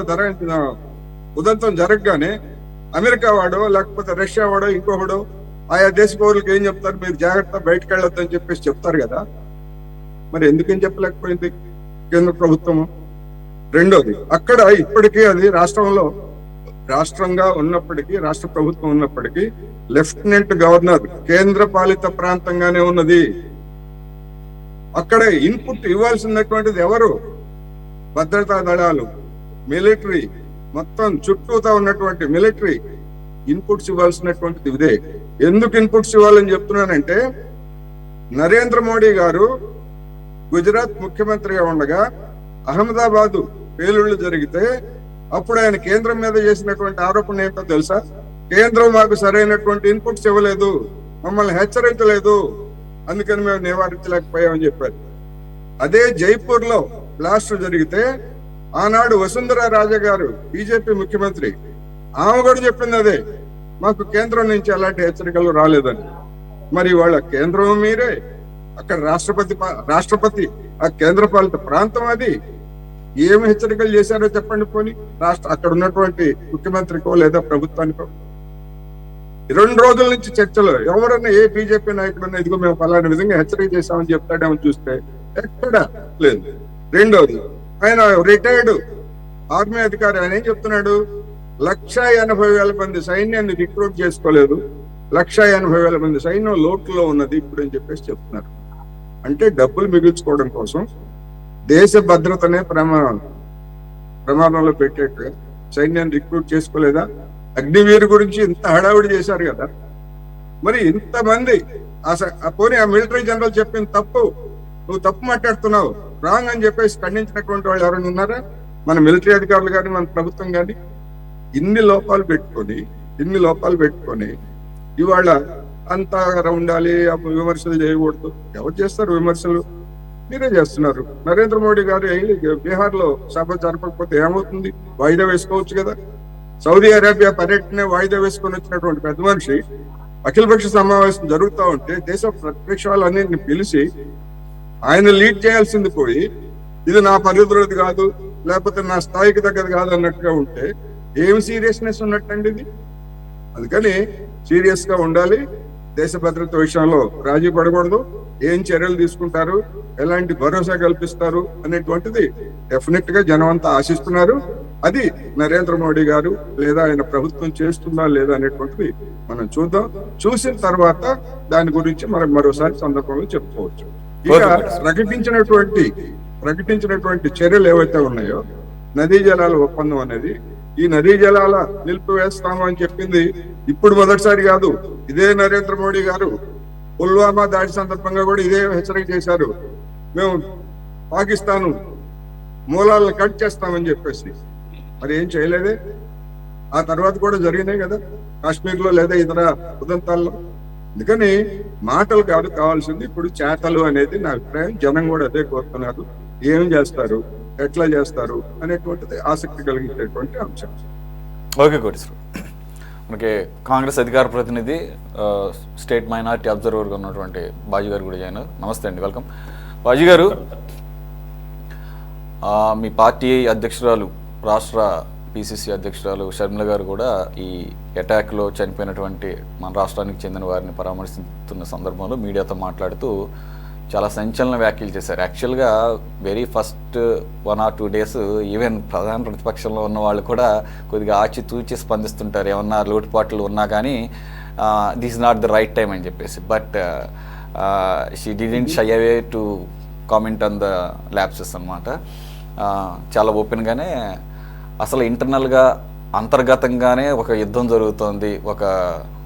ఉదంతం జరగగానే అమెరికా వాడో లేకపోతే రష్యా వాడో ఇంకొకడో ఆయా దేశ పౌరులకు ఏం చెప్తారు? మీరు జాగ్రత్త, బయటకు వెళ్ళొద్దు అని చెప్పేసి చెప్తారు కదా. మరి ఎందుకని చెప్పలేకపోయింది కేంద్ర ప్రభుత్వము? రెండోది, అక్కడ ఇప్పటికీ అది రాష్ట్రంగా ఉన్నప్పటికీ, రాష్ట్ర ప్రభుత్వం ఉన్నప్పటికీ లెఫ్టినెంట్ గవర్నర్ కేంద్ర పాలిత ప్రాంతంగానే ఉన్నది. అక్కడ ఇన్పుట్ ఇవ్వాల్సినటువంటిది ఎవరు? భద్రతా దళాలు, మిలిటరీ, మొత్తం చుట్టూతా ఉన్నటువంటి మిలిటరీ ఇన్పుట్స్ ఇవ్వాల్సినటువంటిది ఇదే. ఎందుకు ఇన్పుట్స్ ఇవ్వాలని చెప్తున్నానంటే, నరేంద్ర మోడీ గారు గుజరాత్ ముఖ్యమంత్రిగా ఉండగా అహ్మదాబాదు పేలుళ్లు జరిగితే అప్పుడు ఆయన కేంద్రం మీద చేసినటువంటి ఆరోపణ ఏంటో తెలుసా? కేంద్రం మాకు సరైనటువంటి ఇన్పుట్స్ ఇవ్వలేదు, మమ్మల్ని హెచ్చరించలేదు, అందుకని మేము నివారించలేకపోయామని చెప్పారు. అదే జైపూర్ లో బ్లాస్ట్ జరిగితే ఆనాడు వసుంధరా రాజే గారు బీజేపీ ముఖ్యమంత్రి, ఆమె కూడా చెప్పింది అదే, మాకు కేంద్రం నుంచి ఎలాంటి హెచ్చరికలు రాలేదని. మరి వాళ్ళ కేంద్రం మీరే, అక్కడ రాష్ట్రపతి ఆ కేంద్ర పాలిత ప్రాంతం అది. ఏమి హెచ్చరికలు చేశారో చెప్పండి పోనీ అక్కడ ఉన్నటువంటి ముఖ్యమంత్రికో లేదా ప్రభుత్వానికో. 2 రోజుల నుంచి చర్చలు, ఎవరన్నా ఏ బీజేపీ నాయకుడన్నా ఇదిగో మేము ఫలానా విధంగా హెచ్చరిక చేశామని చెప్తాడేమో చూస్తే ఎక్కడా లేదు. రెండోది, ఆయన రిటైర్డ్ ఆర్మీ అధికారి, ఆయన ఏం చెప్తున్నాడు? 180,000 మంది సైన్యాన్ని రిక్రూట్ చేసుకోలేదు, 180,000 మంది సైన్యం లోటులో ఉన్నది ఇప్పుడు అని చెప్పేసి చెప్తున్నారు. అంటే డబ్బులు మిగిల్చుకోవడం కోసం దేశ భద్రతనే ప్రమాదంలో పెట్టేట్టుగా సైన్యాన్ని రిక్రూట్ చేసుకోలేదా? అగ్నివీర్ గురించి ఇంత హడావిడి చేశారు కదా. మరి ఇంతమంది పోనీ ఆ మిలిటరీ జనరల్ చెప్పిన తప్పు నువ్వు తప్పు మాట్లాడుతున్నావు, రాంగ్ అని చెప్పేసి ఖండించినటువంటి వాళ్ళు ఎవరైనా ఉన్నారా? మన మిలిటరీ అధికారులు కానీ మన ప్రభుత్వం కానీ ఇన్ని లోపాలు పెట్టుకొని ఇవాళ అంతా ఉండాలి, విమర్శలు చేయకూడదు. ఎవరు చేస్తారు విమర్శలు? మీరే చేస్తున్నారు. నరేంద్ర మోడీ గారు బీహార్ లో సభ జరపకపోతే ఏమవుతుంది? వాయిదా వేసుకోవచ్చు కదా. సౌదీ అరేబియా పర్యటన వాయిదా వేసుకొని వచ్చినటువంటి పెద్ద మనిషి అఖిలపక్ష సమావేశం జరుగుతూ ఉంటే దేశ ప్రతిపక్షాలన్నింటిని పిలిచి ఆయన లీడ్ చేయాల్సింది పోయి ఇది నా పరిధిలోది కాదు, లేకపోతే నా స్థాయికి దగ్గర కాదు అన్నట్టుగా ఉంటే ఏం సీరియస్నెస్ ఉన్నట్టండి ఇది? అందుకని సీరియస్ గా ఉండాలి. దేశ భద్రత విషయంలో రాజీ పడకూడదు. ఏం చర్యలు తీసుకుంటారు, ఎలాంటి భరోసా కల్పిస్తారు అనేటువంటిది డెఫినెట్ గా జనం అంతా ఆశిస్తున్నారు. అది నరేంద్ర మోడీ గారు లేదా ఆయన ప్రభుత్వం చేస్తుందా లేదా అనేటువంటిది మనం చూద్దాం. చూసిన తర్వాత దాని గురించి మనం మరోసారి సందర్భంలో చెప్పుకోవచ్చు. ఇక ప్రకటించినటువంటి చర్యలు ఏవైతే ఉన్నాయో, నదీ జలాల ఒప్పందం అనేది, ఈ నదీ జలాల నిలిపివేస్తాము అని చెప్పింది ఇప్పుడు మొదటిసారి కాదు. ఇదే నరేంద్ర మోడీ గారు పుల్వామా దాడి సందర్భంగా కూడా ఇదే హెచ్చరిక చేశారు, మేము పాకిస్తాన్ మూలాలను కట్ చేస్తామని చెప్పేసి. మరి ఏం చేయలేదే. ఆ తర్వాత కూడా జరిగినాయి కదా కాశ్మీర్ లో లేదా ఇతర ఉదంతాల్లో. అందుకని మాటలు కాదు కావాల్సింది, ఇప్పుడు చేతలు అనేది నా అభిప్రాయం. జనం కూడా అదే కోరుతున్నారు. ఏం చేస్తారు, ఎట్లా చేస్తారు అనేటువంటిది ఆసక్తి కలిగించేటువంటి అంశం.
ఓకే కోటేశ్వర, మనకి కాంగ్రెస్ అధికార ప్రతినిధి స్టేట్ మైనారిటీ అబ్జర్వర్గా ఉన్నటువంటి బాజీ గారు కూడా జాయిన్. నమస్తే అండి, వెల్కమ్. బాజీ గారు, మీ పార్టీ అధ్యక్షురాలు, రాష్ట్ర పిసిసి అధ్యక్షురాలు షర్మిల గారు కూడా ఈ అటాక్లో చనిపోయినటువంటి మన రాష్ట్రానికి చెందిన వారిని పరామర్శిస్తున్న సందర్భంలో మీడియాతో మాట్లాడుతూ చాలా సంచలన వ్యాఖ్యలు చేశారు. యాక్చువల్గా very first 1 or 2 days even ప్రధాన ప్రతిపక్షంలో ఉన్న వాళ్ళు కూడా కొద్దిగా ఆచితూచి స్పందిస్తుంటారు, ఏమన్నా లోటుపాట్లు ఉన్నా కానీ this is not the right time అని చెప్పేసి. But she didn't shy away to comment on the lapses అనమాట. చాలా ఓపెన్గానే అసలు ఇంటర్నల్గా అంతర్గతంగానే ఒక యుద్ధం జరుగుతోంది, ఒక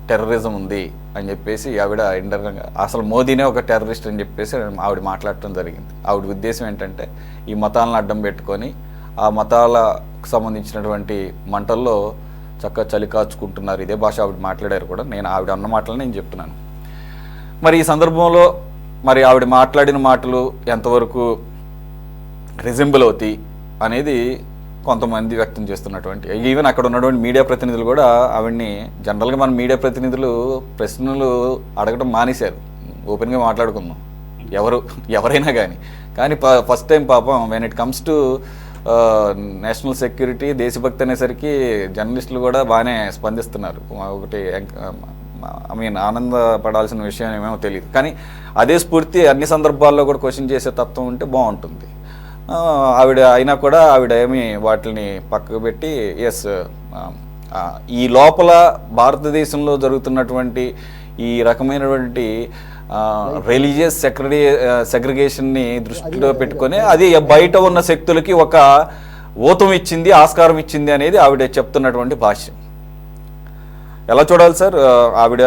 టెర్రరిజం ఉంది అని చెప్పేసి ఆవిడ ఇంటర్నల్గా అసలు మోదీనే ఒక టెర్రరిస్ట్ అని చెప్పేసి ఆవిడ మాట్లాడటం జరిగింది. ఆవిడ ఉద్దేశం ఏంటంటే ఈ మతాలను అడ్డం పెట్టుకొని ఆ మతాలకు సంబంధించినటువంటి మంటల్లో చక్కగా చలి కాచుకుంటున్నారు. ఇదే భాష ఆవిడ మాట్లాడారు కూడా. నేను ఆవిడ అన్న మాటలు నేను చెప్తున్నాను. మరి ఈ సందర్భంలో మరి ఆవిడ మాట్లాడిన మాటలు ఎంతవరకు రిజెంబుల్ అవుతాయి అనేది కొంతమంది వ్యక్తం చేస్తున్నటువంటి, ఈవెన్ అక్కడ ఉన్నటువంటి మీడియా ప్రతినిధులు కూడా ఆవిడ్ని, జనరల్గా మన మీడియా ప్రతినిధులు ప్రశ్నలు అడగడం మానేశారు, ఓపెన్గా మాట్లాడుకుందాం ఎవరైనా కానీ ఫస్ట్ టైం పాపం when it comes to national security, దేశభక్తి అనేసరికి జర్నలిస్టులు కూడా బాగానే స్పందిస్తున్నారు. ఒకటి ఆనందపడాల్సిన విషయం ఏమేమో తెలియదు, కానీ అదే స్ఫూర్తి అన్ని సందర్భాల్లో కూడా క్వశ్చన్ చేసే తత్వం ఉంటే బాగుంటుంది. ఆవిడ అయినా కూడా ఆవిడ ఏమి వాటిని పక్కకు పెట్టి ఎస్ ఈ లోపల భారతదేశంలో జరుగుతున్నటువంటి ఈ రకమైనటువంటి రిలీజియస్ సెగ్రిగేషన్ని దృష్టిలో పెట్టుకొని అది బయట ఉన్న శక్తులకి ఒక ఊతం ఇచ్చింది, ఆస్కారం ఇచ్చింది అనేది ఆవిడ చెప్తున్నటువంటి భాష్యం. ఎలా చూడాలి సార్ ఆవిడ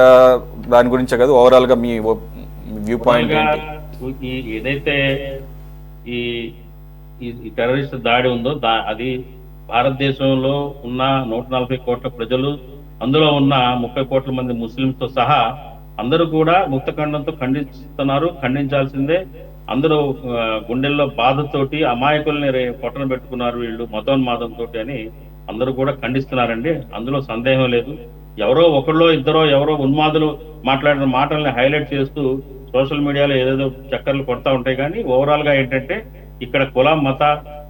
దాని గురించే కదా, ఓవరాల్గా మీ వ్యూ పాయింట్ ఏంటి?
ఏదైతే ఈ టెర్రరిస్ట్ దాడి ఉందో అది భారతదేశంలో ఉన్న 140 కోట్ల ప్రజలు, అందులో ఉన్న 30 కోట్ల మంది ముస్లింతో సహా అందరూ కూడా ముక్తఖండంతో ఖండించాల్సిందే. అందరూ గుండెల్లో బాధతోటి అమాయకుల్ని పొట్టన పెట్టుకున్నారు వీళ్ళు మతోన్మాదంతో అని అందరూ కూడా ఖండిస్తున్నారండి. అందులో సందేహం లేదు. ఎవరో ఒకళ్ళో ఇద్దరో ఎవరో ఉన్మాదులు మాట్లాడిన మాటల్ని హైలైట్ చేస్తూ సోషల్ మీడియాలో ఏదేదో చక్కర్లు కొడతా ఉంటాయి. కానీ ఓవరాల్ గా ఏంటంటే ఇక్కడ కుల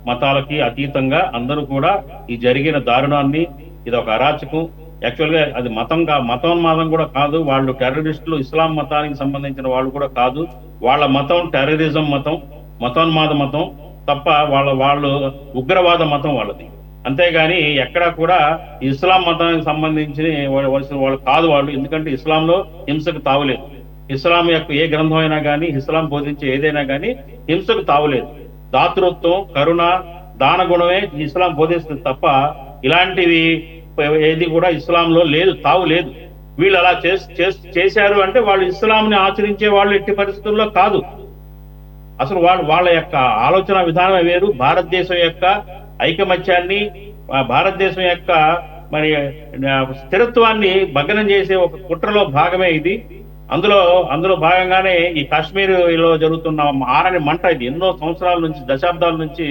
మతాలకి అతీతంగా అందరూ కూడా ఈ జరిగిన దారుణాన్ని, ఇది ఒక అరాచకం, యాక్చువల్ గా అది మతోన్మాదం కూడా కాదు. వాళ్ళు టెర్రరిస్టులు, ఇస్లాం మతానికి సంబంధించిన వాళ్ళు కూడా కాదు. వాళ్ళ మతం టెర్రరిజం మతం, మతోన్మాద మతం తప్ప వాళ్ళు ఉగ్రవాద మతం వాళ్ళది. అంతేగాని ఎక్కడా కూడా ఇస్లాం మతానికి సంబంధించిన వాళ్ళు కాదు వాళ్ళు. ఎందుకంటే ఇస్లాంలో హింసకు తావులేదు. ఇస్లాం యొక్క ఏ గ్రంథం అయినా కానీ, ఇస్లాం బోధించే ఏదైనా కానీ హింసకు తావులేదు. దాతృత్వం, కరుణ, దాన గుణమే ఇస్లాం బోధిస్తుంది తప్ప ఇలాంటివి ఏది కూడా ఇస్లాంలో లేదు, తావు లేదు. వీళ్ళు అలా చేశారు అంటే వాళ్ళు ఇస్లాంని ఆచరించే వాళ్ళు ఎట్టి పరిస్థితుల్లో కాదు. అసలు వాళ్ళ యొక్క ఆలోచన విధానం వేరు. భారతదేశం యొక్క ఐకమత్యాన్ని, భారతదేశం యొక్క మరి స్థిరత్వాన్ని భగ్నం చేసే ఒక కుట్రలో భాగమే ఇది. అందులో భాగంగానే ఈ కాశ్మీర్లో జరుగుతున్న ఆరని మంట ఇది ఎన్నో సంవత్సరాల నుంచి, దశాబ్దాల నుంచి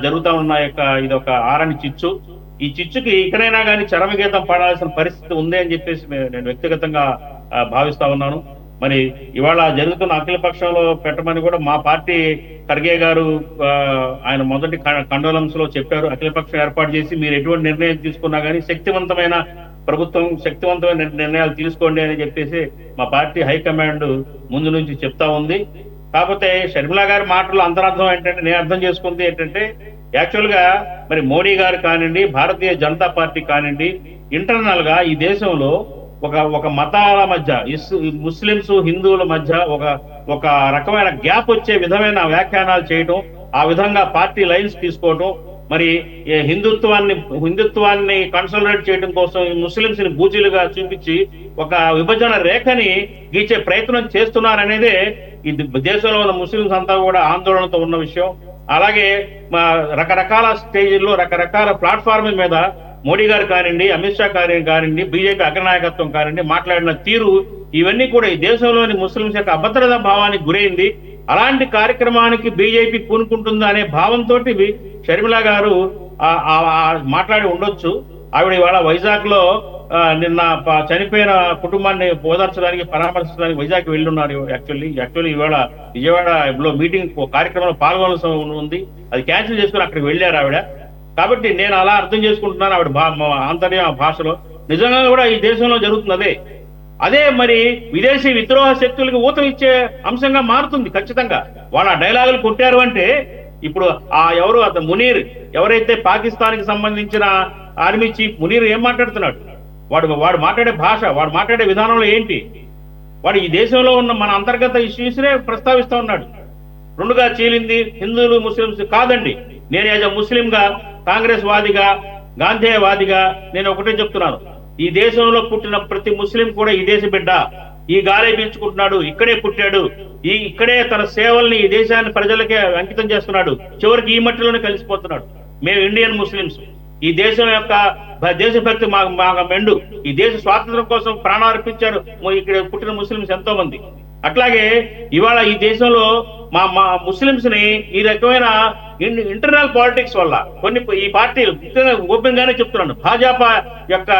జరుగుతా ఉన్న ఇది ఒక ఆరని చిచ్చు. ఈ చిచ్చుకి ఇక్కడైనా కానీ చరమగీతం పాడాల్సిన పరిస్థితి ఉంది అని చెప్పేసి నేను వ్యక్తిగతంగా భావిస్తా ఉన్నాను. మరి ఇవాళ జరుగుతున్న అఖిల పక్షంలో పెట్టమని కూడా మా పార్టీ ఖర్గే గారు ఆయన మొదటి కండోలెన్స్ లో చెప్పారు. అఖిల పక్షం ఏర్పాటు చేసి మీరు ఎటువంటి నిర్ణయం తీసుకున్నా కానీ శక్తివంతమైన ప్రభుత్వం, శక్తివంతమైన నిర్ణయాలు తీసుకోండి అని చెప్పేసి మా పార్టీ హైకమాండ్ ముందు నుంచి చెప్తా ఉంది. కాకపోతే షర్మిలా గారి మాటల్లో అంతరార్థం ఏంటంటే, నేను అర్థం చేసుకుంది ఏంటంటే, యాక్చువల్ గా మరి మోడీ గారు కానివ్వండి, భారతీయ జనతా పార్టీ కానివ్వండి, ఇంటర్నల్ గా ఈ దేశంలో ఒక మతాల మధ్య, ముస్లింస్ హిందువుల మధ్య ఒక రకమైన గ్యాప్ వచ్చే విధమైన వ్యాఖ్యానాలు చేయటం, ఆ విధంగా పార్టీ లైన్స్ తీసుకోవటం, మరి హిందుత్వాన్ని కన్సల్టేట్ చేయడం కోసం ముస్లింస్ ని బూచీలుగా చూపించి ఒక విభజన రేఖని గీచే ప్రయత్నం చేస్తున్నారనేదే ఈ దేశంలో ఉన్న ముస్లింస్ అంతా కూడా ఆందోళనతో ఉన్న విషయం. అలాగే రకరకాల స్టేజ్ల్లో, రకరకాల ప్లాట్ఫామ్ మీద మోడీ గారు కానివ్వండి, అమిత్ షా కానివ్వండి, బీజేపీ అగ్రనాయకత్వం కానివ్వండి మాట్లాడిన తీరు, ఇవన్నీ కూడా ఈ దేశంలోని ముస్లింస్ యొక్క అభద్రతా భావానికి గురైంది. అలాంటి కార్యక్రమానికి బీజేపీ పూనుకుంటుందా అనే భావంతో షర్మిలా గారు మాట్లాడి ఉండొచ్చు. ఆవిడ ఇవాళ వైజాగ్ లో నిన్న చనిపోయిన కుటుంబాన్ని ఓదార్చడానికి, పరామర్శించడానికి వైజాగ్ వెళ్ళున్నారు. యాక్చువల్లీ ఇవాళ విజయవాడలో మీటింగ్ కార్యక్రమంలో పాల్గొనాల్సి ఉంది, అది క్యాన్సిల్ చేసుకుని అక్కడికి వెళ్ళారు ఆవిడ. కాబట్టి నేను అలా అర్థం చేసుకుంటున్నాను ఆవిడ ఆంతర్య భాషలో. నిజంగా కూడా ఈ దేశంలో జరుగుతున్నదే అదే మరి విదేశీ విద్రోహ శక్తులకు ఊతం ఇచ్చే అంశంగా మారుతుంది ఖచ్చితంగా. వాళ్ళ డైలాగులు కొట్టారు అంటే, ఇప్పుడు అతను మునీర్, ఎవరైతే పాకిస్తాన్ కి సంబంధించిన ఆర్మీ చీఫ్ మునీర్ ఏం మాట్లాడుతున్నాడు, వాడు మాట్లాడే భాష, వాడు మాట్లాడే విధానంలో ఏంటి, వాడు ఈ దేశంలో ఉన్న మన అంతర్గత ఇష్యూస్నే ప్రస్తావిస్తా ఉన్నాడు. రెండుగా చీలింది హిందువులు ముస్లింస్ కాదండి. నేను యాజ్ అ ముస్లింగా, కాంగ్రెస్ వాదిగా, గాంధేయవాదిగా నేను ఒకటే చెప్తున్నాను, ఈ దేశంలో పుట్టిన ప్రతి ముస్లిం కూడా ఈ దేశ బిడ్డ, ఈ గాలే పీల్చుకుంటున్నాడు, ఇక్కడే పుట్టాడు, ఇక్కడే తన సేవల్ని ఈ దేశాన్ని ప్రజలకే అంకితం చేస్తున్నాడు, చివరికి ఈ మట్టిలోనే కలిసిపోతున్నాడు. మేము ఇండియన్ ముస్లింస్, ఈ దేశం యొక్క దేశభక్తి మా మెండు, ఈ దేశ స్వాతంత్రం కోసం ప్రాణార్పించారు ఇక్కడ పుట్టిన ముస్లింస్ ఎంతో మంది. అట్లాగే ఇవాళ ఈ దేశంలో మా ముస్లింస్ ని ఈ రకమైన ఇంటర్నల్ పాలిటిక్స్ వల్ల ఈ పార్టీలు ఓపెన్ గానే చెప్తున్నాను, భాజపా యొక్క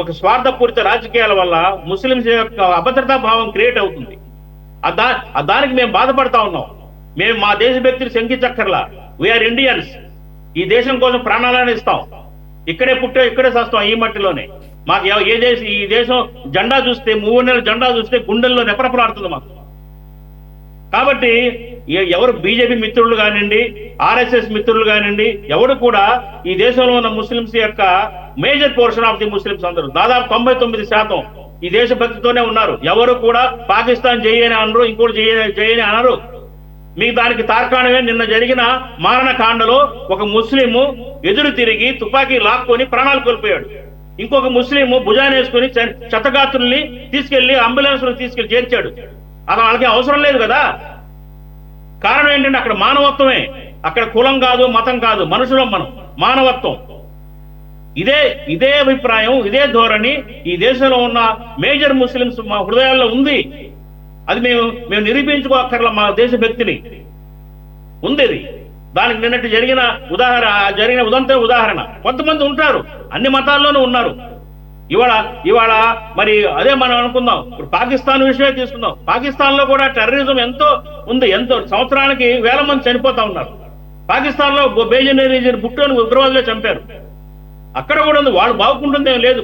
ఒక స్వార్థపూరిత రాజకీయాల వల్ల ముస్లింస్ యొక్క అభద్రతా భావం క్రియేట్ అవుతుంది. దానికి మేము బాధపడతా ఉన్నాం. మేము మా దేశభక్తిని శంకించక్కర్లా, వీఆర్ ఇండియన్స్, ఈ దేశం కోసం ప్రాణాలను ఇస్తాం, ఇక్కడే ఇక్కడే చేస్తాం, ఈ మట్టిలోనే. మాకు ఈ దేశం జెండా చూస్తే, 3 నెలల జెండా చూస్తే గుండెల్లో నెపరపలాడుతుంది మాకు. కాబట్టి ఎవరు బీజేపీ మిత్రులు కానివ్వండి, ఆర్ఎస్ఎస్ మిత్రులు కానివ్వండి, ఎవరు కూడా ఈ దేశంలో ఉన్న ముస్లింస్ యొక్క major portion of the Muslims అందరూ దాదాపు 99% ఈ దేశభక్తితోనే ఉన్నారు. ఎవరు కూడా పాకిస్తాన్ జయని అనరు, ఇంకోటి జయని అనరు. మీకు దానికి తార్కాణమే నిన్న జరిగిన మారణకాండలో ఒక ముస్లిము ఎదురు తిరిగి తుపాకీ లాక్కొని ప్రాణాలు కోల్పోయాడు. ఇంకొక ముస్లిము భుజాన్ని వేసుకుని క్షతగాత్రుల్ని తీసుకెళ్లి అంబులెన్స్ లో తీసుకెళ్లి చేర్చాడు. అది వాళ్ళకి అవసరం లేదు కదా. కారణం ఏంటంటే అక్కడ మానవత్వమే, అక్కడ కులం కాదు, మతం కాదు, మనుషులం మనం, మానవత్వం. ఇదే అభిప్రాయం, ఇదే ధోరణి ఈ దేశంలో ఉన్న మేజర్ ముస్లింస్ మా హృదయాల్లో ఉంది. అది మేము నిరూపించుకోక్కర్ల, మా దేశభక్తిని ఉంది. దానికి నిన్నటి జరిగిన ఉదాహరణ. కొంతమంది ఉంటారు, అన్ని మతాల్లోనూ ఉన్నారు. ఇవాళ మరి అదే మనం అనుకుందాం, ఇప్పుడు పాకిస్తాన్ విషయమే తీసుకుందాం. పాకిస్తాన్ లో కూడా టెర్రరిజం ఎంతో ఉంది, సంవత్సరానికి 1000 మంది చనిపోతా ఉన్నారు. పాకిస్తాన్ లో బేజనీర్ బుట్టోని ఉగ్రవాదులే చంపారు. అక్కడ కూడా ఉంది, వాళ్ళు బాగుంటుంది ఏం లేదు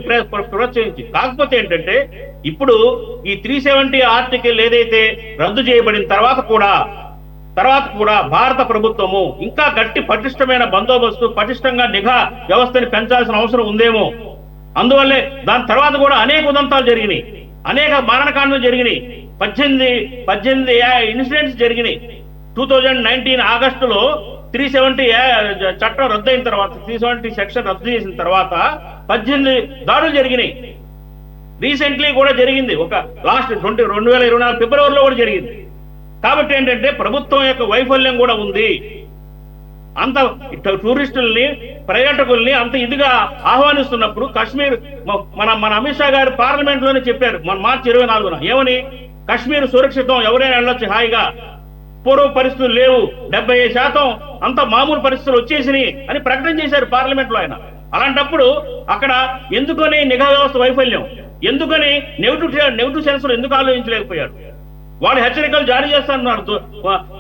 ప్రోత్సహించి. కాకపోతే ఏంటంటే ఇప్పుడు ఈ 370 ఆర్టికల్ ఏదైతే రద్దు చేయబడిన తర్వాత కూడా భారత ప్రభుత్వము ఇంకా పటిష్టమైన బందోబస్తు, పటిష్టంగా నిఘా వ్యవస్థని పెంచాల్సిన అవసరం ఉందేమో. అందువల్లే దాని తర్వాత కూడా అనేక ఉదంతాలు జరిగినాయి, అనేక మారణకాండలు జరిగినాయి, 18 ఇన్సిడెంట్స్ జరిగినాయి. 2019 ఆగస్టులో 370 చట్టం రద్దయిన తర్వాత, 370 సెక్షన్ రద్దు చేసిన తర్వాత 18 దాడులు జరిగినాయి. రీసెంట్లీ కూడా జరిగింది, ఒక లాస్ట్ 2024 ఫిబ్రవరిలో కూడా జరిగింది. కాబట్టి ఏంటంటే ప్రభుత్వం యొక్క వైఫల్యం కూడా ఉంది. అంత టూరిస్టుల్ని, పర్యాటకుల్ని అంత ఇదిగా ఆహ్వానిస్తున్నప్పుడు కాశ్మీర్ మన అమిత్ షా గారు పార్లమెంట్ లోనే చెప్పారు మన మార్చి 24న ఏమని, కాశ్మీర్ సురక్షితం, ఎవరైనా వెళ్ళొచ్చు హాయిగా, పూర్వ పరిస్థితులు లేవు, 70% అంత మామూలు పరిస్థితులు వచ్చేసినాయి అని ప్రకటన చేశారు పార్లమెంట్ లో ఆయన. అలాంటప్పుడు అక్కడ ఎందుకని నిఘా వ్యవస్థ వైఫల్యం, ఎందుకని నెగిటివ్ సెన్స్ లో ఎందుకు ఆలోచించలేకపోయారు? వాళ్ళు హెచ్చరికలు జారీ చేస్తున్నారు,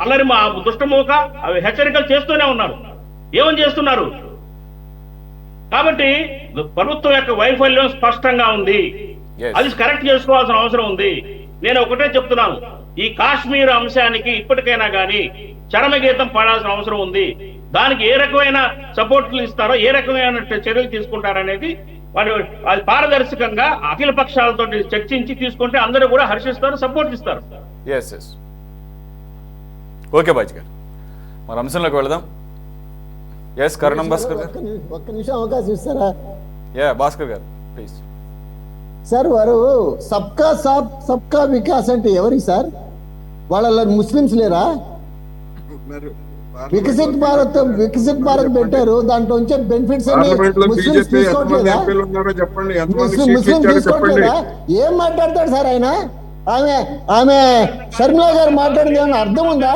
అల్లరి మా దుష్టమూక హెచ్చరికలు చేస్తూనే ఉన్నారు. ఏమని చేస్తున్నారు? కాబట్టి ప్రభుత్వం యొక్క వైఫల్యం స్పష్టంగా ఉంది. అది కరెక్ట్ చేసుకోవాల్సిన అవసరం ఉంది. నేను ఒకటే చెప్తున్నాను, ఈ కాశ్మీర్ అంశానికి ఇప్పటికైనా కానీ చరమగీతం పాడాల్సిన అవసరం ఉంది. దానికి ఏ రకమైన సపోర్ట్లు ఇస్తారో, ఏ రకమైన చర్యలు తీసుకుంటారనేది వాళ్ళు అది పారదర్శకంగా అఖిల పక్షాలతో చర్చించి తీసుకుంటే అందరూ కూడా హర్షిస్తారు, సపోర్ట్ ఇస్తారు.
ఎస్ ఓకే బాజీ గారు, మరి అంశంలోకి వెళదాం. ఎస్ కరణం భాస్కర్ గారు,
ఒక్క నిమిషం అవకాశం ఇస్తారా?
భాస్కర్ గారు ప్లీజ్.
సార్ వారు సబ్కా సాత్ సబ్కా వికాస్ అంటే ఎవరి సార్? వాళ్ళ ముస్లిమ్స్ లేరా? వికసిత్ భారత్ పెట్టారు, దాంట్లో వచ్చే బెనిఫిట్స్ ముస్లిమ్స్ తీసుకోవట్లేదా? ముస్లిం తీసుకోవట్లేదా? ఏం మాట్లాడతాడు సార్ ఆయన? ఆమె షర్మిలా గారు మాట్లాడింది ఏమన్నా అర్థం ఉందా?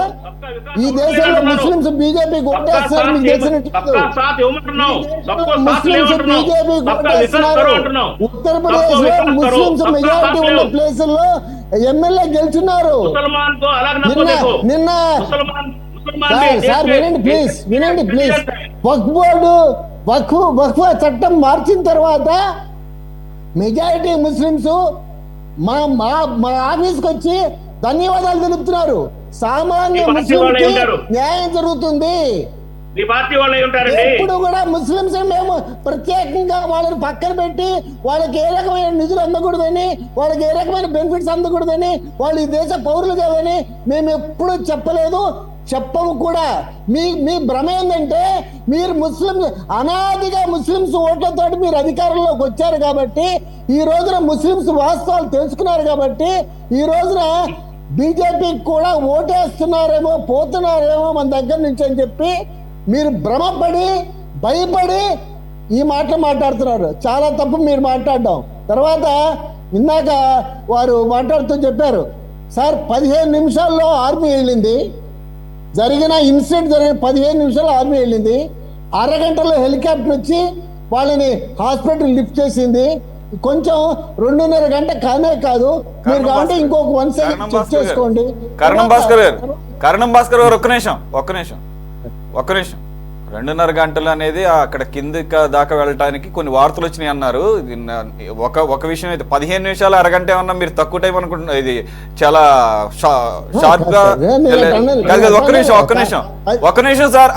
ఈ దేశంలో ముస్లింస్ బీజేపీ కొట్టేస్తారు, మీకు తెలిసినట్టు ముస్లింస్ బీజేపీ కొట్టేస్తున్నారు. ఉత్తరప్రదేశ్ లో ముస్లింస్ మెజారిటీ ఉన్న ప్లేసుల్లో ఎమ్మెల్యే గెలుచున్నారు. నిన్న సార్ వినండి ప్లీజ్. వక్ఫ్ బోర్డు వక్ఫ్ చట్టం మార్చిన తర్వాత మెజారిటీ ముస్లింస్ మా ఆఫీస్కి వచ్చి ధన్యవాదాలు తెలుపుతున్నారు. సామాన్య ముస్లింకి న్యాయం జరుగుతుంది. ఎప్పుడు కూడా ముస్లింస్ మేము ప్రత్యేకంగా వాళ్ళని పక్కన పెట్టి వాళ్ళకి ఏ రకమైన నిధులు అందకూడదని, వాళ్ళకి ఏ రకమైన బెనిఫిట్స్ అందకూడదని, వాళ్ళు ఈ దేశ పౌరులు కాదని మేము ఎప్పుడు చెప్పలేదు, చెప్పము కూడా. మీ భ్రమ ఏంటంటే మీరు ముస్లింస్ అనాదిగా ముస్లింస్ ఓట్లతో మీరు అధికారంలోకి వచ్చారు కాబట్టి, ఈ రోజున ముస్లింస్ వాస్తవాలు తెలుసుకున్నారు కాబట్టి ఈ రోజున బీజేపీకి కూడా ఓటేస్తున్నారేమో, పోతున్నారేమో మన దగ్గర నుంచి అని చెప్పి మీరు భ్రమపడి భయపడి ఈ మాటలు మాట్లాడుతున్నారు. చాలా తప్పు మీరు మాట్లాడడం. తర్వాత ఇందాక వారు మాట్లాడుతూ చెప్పారు సార్ 15 నిమిషాల్లో ఆర్మీ వెళ్ళింది, జరిగిన ఇన్సిడెంట్ జరిగిన 15 నిమిషాలు ఆర్మీ వెళ్ళింది, అరగంటలో హెలికాప్టర్ వచ్చి వాళ్ళని హాస్పిటల్ లిఫ్ట్ చేసింది. కొంచెం 2.5 గంట కానే కాదు. మీరు కాబట్టి ఇంకొక 1 సెకండ్ చెక్ చేసుకోండి.
కరణం భాస్కర్ గారు ఒక్క నిమిషం 2.5 గంటలు అనేది అక్కడ కింద దాకా వెళ్ళటానికి కొన్ని వార్తలు వచ్చినాయి అన్నారు. ఒక విషయం అయితే 15 నిమిషాలు అరగంట ఏమన్నా మీరు తక్కువ టైం అనుకుంటున్నారు. ఇది చాలా షార్ప్ గా. ఒక్క నిమిషం సార్.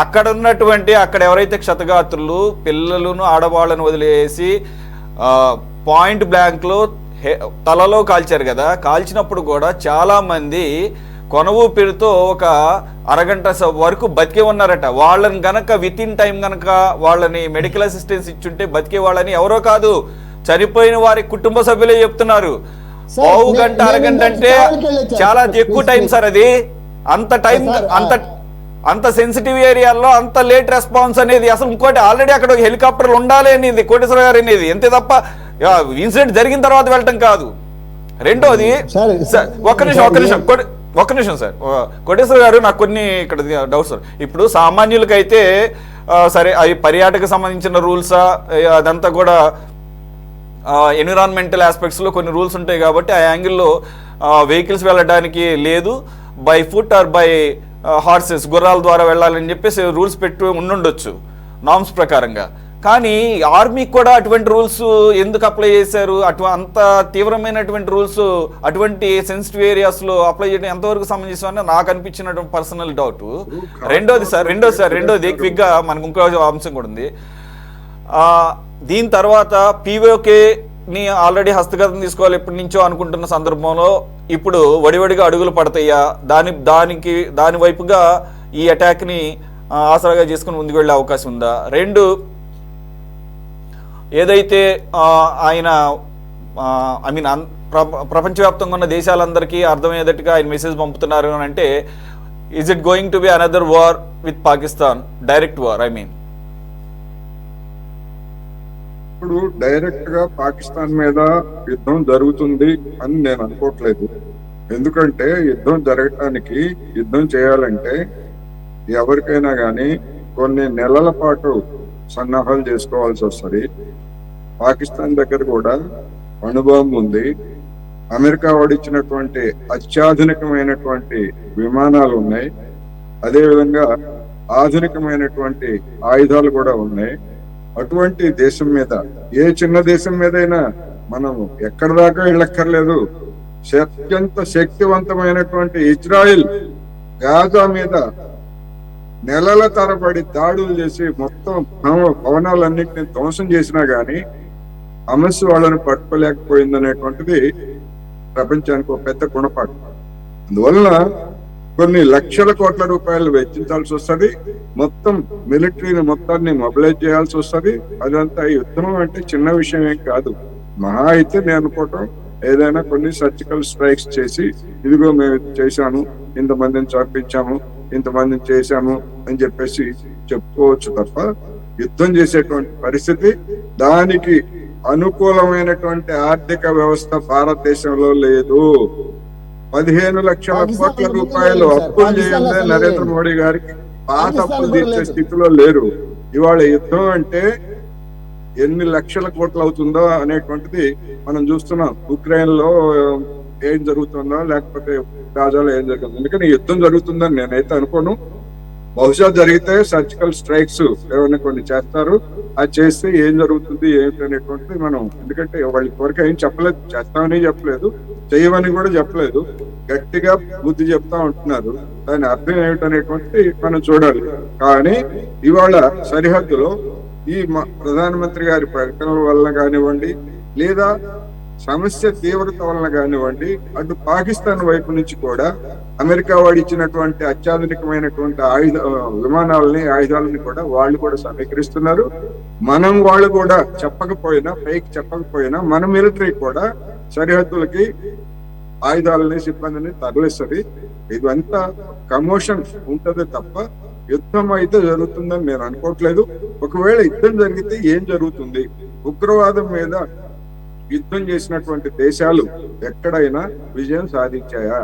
అక్కడ ఉన్నటువంటి అక్కడ ఎవరైతే క్షతగాత్రులు పిల్లలను ఆడవాళ్ళను వదిలేసి పాయింట్ బ్లాంక్ లో తలలో కాల్చారు కదా, కాల్చినప్పుడు కూడా చాలా మంది కొన ఊపిరితో ఒక అరగంట వరకు బతికే ఉన్నారట. వాళ్ళని గనక విత్ ఇన్ టైం గనక వాళ్ళని మెడికల్ అసిస్టెన్స్ ఇచ్చుంటే బతికే వాళ్ళని ఎవరో కాదు, చనిపోయిన వారి కుటుంబ సభ్యులే చెప్తున్నారు. పావు గంట అరగంట అంటే చాలా ఎక్కువ టైం సార్. అది అంత టైం అంత సెన్సిటివ్ ఏరియాలో అంత లేట్ రెస్పాన్స్ అనేది అసలు ఇంకోటి ఆల్రెడీ అక్కడ హెలికాప్టర్లు ఉండాలి అనేది కోటేశ్వర గారు అనేది అంతే తప్ప ఇన్సిడెంట్ జరిగిన తర్వాత వెళ్ళటం కాదు. రెండోది ఒక్క నిమిషం సార్ కోటేశ్వర గారు, నాకు కొన్ని ఇక్కడ డౌట్స్ సార్. ఇప్పుడు సామాన్యులకైతే సరే అవి పర్యాటక సంబంధించిన రూల్సా అదంతా కూడా ఎన్విరాన్మెంటల్ ఆస్పెక్ట్స్లో కొన్ని రూల్స్ ఉంటాయి కాబట్టి ఆ యాంగిల్లో వెహికల్స్ వెళ్ళడానికి లేదు, by foot or by horses గుర్రాల ద్వారా వెళ్ళాలని చెప్పేసి రూల్స్ పెట్టి ఉండుండొచ్చు నామ్స్ ప్రకారంగా. కానీ ఆర్మీకి కూడా అటువంటి రూల్స్ ఎందుకు అప్లై చేశారు? అంత తీవ్రమైనటువంటి రూల్స్ అటువంటి సెన్సిటివ్ ఏరియాస్లో అప్లై చేయడం ఎంతవరకు సమంజసం అని నాకు అనిపించినటువంటి పర్సనల్ డౌట్. రెండోది క్విక్గా మనకు ఇంకో అంశం కూడా ఉంది. దీని తర్వాత పీఓకేని ఆల్రెడీ హస్తగతం తీసుకోవాలి ఎప్పటి నుంచో అనుకుంటున్న సందర్భంలో ఇప్పుడు వడివడిగా అడుగులు పడతాయా? దాని వైపుగా ఈ అటాక్ని ఆసరాగా చేసుకుని ముందుకు వెళ్ళే అవకాశం ఉందా? రెండు, ఏదైతే ఆయన ఐ మీన్ ప్రపంచవ్యాప్తంగా ఉన్న దేశాలందరికీ అర్థమయ్యేటట్టుగా ఆయన మెసేజ్ పంపుతున్నారు అని అంటే, is it going to be another war with Pakistan, direct war I mean?
ఇప్పుడు డైరెక్ట్ గా పాకిస్తాన్ మీద యుద్ధం జరుగుతుంది అని నేను అనుకోవట్లేదు. ఎందుకంటే యుద్ధం జరగటానికి, యుద్ధం చేయాలంటే ఎవరికైనా కానీ కొన్ని నెలల పాటు సన్నాహాలు చేసుకోవాల్సి వస్తుంది. పాకిస్తాన్ దగ్గర కూడా అణుబాంబు ఉంది. అమెరికా వాడిచ్చినటువంటి అత్యాధునికమైనటువంటి విమానాలు ఉన్నాయి. అదేవిధంగా ఆధునికమైనటువంటి ఆయుధాలు కూడా ఉన్నాయి. అటువంటి దేశం మీద, ఏ చిన్న దేశం మీదైనా మనం ఎక్కడి దాకా వెళ్ళక్కర్లేదు. అత్యంత శక్తివంతమైనటువంటి ఇజ్రాయిల్ గాజా మీద నెలల తరబడి దాడులు చేసి మొత్తం భవనాలన్నింటినీ ధ్వంసం చేసినా గానీ హమస్ వాళ్ళని పట్టుకోలేకపోయిందనేటువంటిది ప్రపంచానికి ఒక పెద్ద గుణపాఠం. అందువలన కొన్ని లక్షల కోట్ల రూపాయలు వెచ్చించాల్సి వస్తుంది. మొత్తం మిలిటరీని మొత్తాన్ని మొబిలైజ్ చేయాల్సి వస్తుంది. అదంతా యుద్ధం అంటే చిన్న విషయం ఏం కాదు. మహా అయితే నేను అనుకోవటం, ఏదైనా కొన్ని సర్జికల్ స్ట్రైక్స్ చేసి, ఇదిగో మేము చేశాము, ఇంతమందిని చంపించాము, ఇంతమందిని చేశాము అని చెప్పేసి చెప్పుకోవచ్చు తప్ప, యుద్ధం చేసేటువంటి పరిస్థితి, దానికి అనుకూలమైనటువంటి ఆర్థిక వ్యవస్థ భారతదేశంలో లేదు. 15 లక్షల కోట్ల రూపాయలు అప్పులు చేయాలి నరేంద్ర మోడీ గారికి, పాత అప్పులు తీర్చే స్థితిలో లేరు. ఇవాళ యుద్ధం అంటే ఎన్ని లక్షల కోట్లు అవుతుందో అనేటువంటిది మనం చూస్తున్నాం. ఉక్రెయిన్ లో ఏం జరుగుతుందో, లేకపోతే గాజాలో ఏం జరుగుతుందో. ఎందుకని యుద్ధం జరుగుతుందని నేనైతే అనుకోను. బహుశా జరిగితే సర్జికల్ స్ట్రైక్స్ ఏమైనా కొన్ని చేస్తారు. అది చేస్తే ఏం జరుగుతుంది ఏమిటి అనేటువంటిది మనం, ఎందుకంటే వాళ్ళ వరకు ఏం చెప్పలేదు, చేస్తామని చెప్పలేదు, చేయమని కూడా చెప్పలేదు, గట్టిగా బుద్ధి చెప్తా ఉంటున్నారు. దాని అర్థం ఏమిటనేటువంటిది మనం చూడాలి. కానీ ఇవాళ సరిహద్దులో ఈ ప్రధానమంత్రి గారి ప్రకటనల వల్ల కానివ్వండి, లేదా సమస్య తీవ్రత వలన కానివ్వండి, అటు పాకిస్తాన్ వైపు నుంచి కూడా అమెరికా వాడు ఇచ్చినటువంటి అత్యాధునికమైనటువంటి విమానాలని, ఆయుధాలని కూడా వాళ్ళు కూడా సమీకరిస్తున్నారు. వాళ్ళు కూడా చెప్పకపోయినా, పైకి చెప్పకపోయినా, మన మిలిటరీ కూడా సరిహద్దులకి ఆయుధాలని, సిబ్బందిని తరలిస్తుంది. ఇదంతా కమోషన్ ఉంటది తప్ప యుద్ధం అయితే జరుగుతుందని నేను అనుకోవట్లేదు. ఒకవేళ యుద్ధం జరిగితే ఏం జరుగుతుంది? ఉగ్రవాదం మీద యుద్ధం చేసినటువంటి దేశాలు ఎక్కడైనా విజయం సాధించాయా?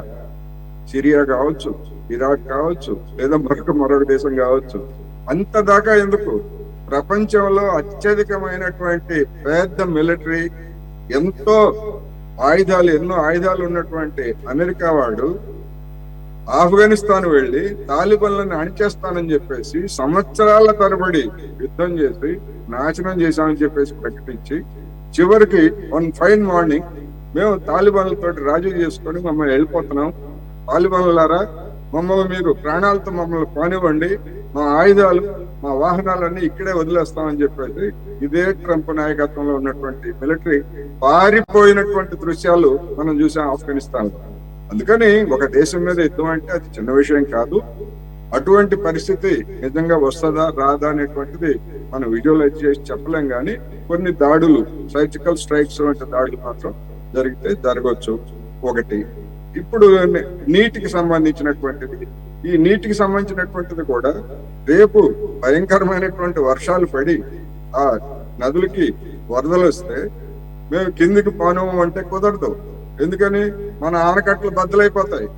సిరియా కావచ్చు, ఇరాక్ కావచ్చు, లేదా మరొక దేశం కావచ్చు. అంత దాకా ఎందుకు? ప్రపంచంలో అత్యధికమైనటువంటి పెద్ద మిలిటరీ, ఎన్నో ఆయుధాలు ఉన్నటువంటి అమెరికా వాడు ఆఫ్ఘనిస్తాన్ వెళ్లి తాలిబాన్లను అణిచేస్తానని చెప్పేసి సంవత్సరాల తరబడి యుద్ధం చేసి నాశనం చేశామని చెప్పేసి ప్రకటించి, చివరికి వన్ ఫైన్ మార్నింగ్ మేము తాలిబాన్లతో రాజీ చేసుకొని మమ్మల్ని వెళ్ళిపోతున్నాం, తాలిబాన్లారా మమ్మల్ని మీరు ప్రాణాలతో మమ్మల్ని పోనివ్వండి, మా ఆయుధాలు, మా వాహనాలన్నీ ఇక్కడే వదిలేస్తామని చెప్పేసి ఇదే ట్రంప్ నాయకత్వంలో ఉన్నటువంటి మిలిటరీ పారిపోయినటువంటి దృశ్యాలు మనం చూసాం ఆఫ్ఘనిస్తాన్ లో. అందుకని ఒక దేశం మీద యుద్ధం అంటే అది చిన్న విషయం కాదు. అటువంటి పరిస్థితి నిజంగా వస్తుందా రాదా అనేటువంటిది మనం విజువలైజ్ చేసి చెప్పలేం. కానీ కొన్ని దాడులు, సర్జికల్ స్ట్రైక్స్ వంటి దాడులు మాత్రం జరిగితే జరగవచ్చు. ఒకటి. ఇప్పుడు నీటికి సంబంధించినటువంటిది, ఈ నీటికి సంబంధించినటువంటిది కూడా రేపు భయంకరమైనటువంటి వర్షాలు పడి ఆ నదులకి వరదలు వస్తే మేము కిందికి పోనము అంటే కుదరదు. ఎందుకని? మన ఆనకట్లు బద్దలైపోతాయి.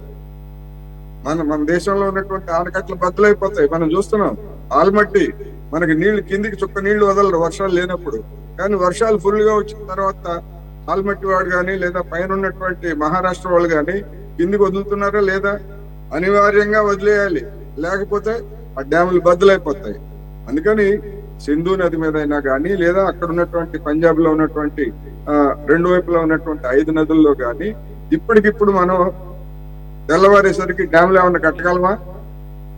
మన దేశంలో ఉన్నటువంటి ఆనకట్లు బద్దలైపోతాయి. మనం చూస్తున్నాం. ఆల్మట్టి మనకి నీళ్లు కిందికి చుక్క నీళ్లు వదలరు వర్షాలు లేనప్పుడు. కానీ వర్షాలు ఫుల్ గా వచ్చిన తర్వాత ఆల్మట్టి వాడు కానీ, లేదా పైన ఉన్నటువంటి మహారాష్ట్ర వాళ్ళు కానీ కిందికి వదులుతున్నారా లేదా? అనివార్యంగా వదిలేయాలి, లేకపోతే ఆ డ్యాములు బద్దలైపోతాయి. అందుకని సింధు నది మీద అయినా కానీ, లేదా అక్కడ ఉన్నటువంటి పంజాబ్ లో ఉన్నటువంటి రెండు వైపులా ఉన్నటువంటి 5 నదుల్లో కానీ ఇప్పటికిప్పుడు మనం తెల్లవారేసరికి డ్యాములు ఏమన్నా కట్టగలమా?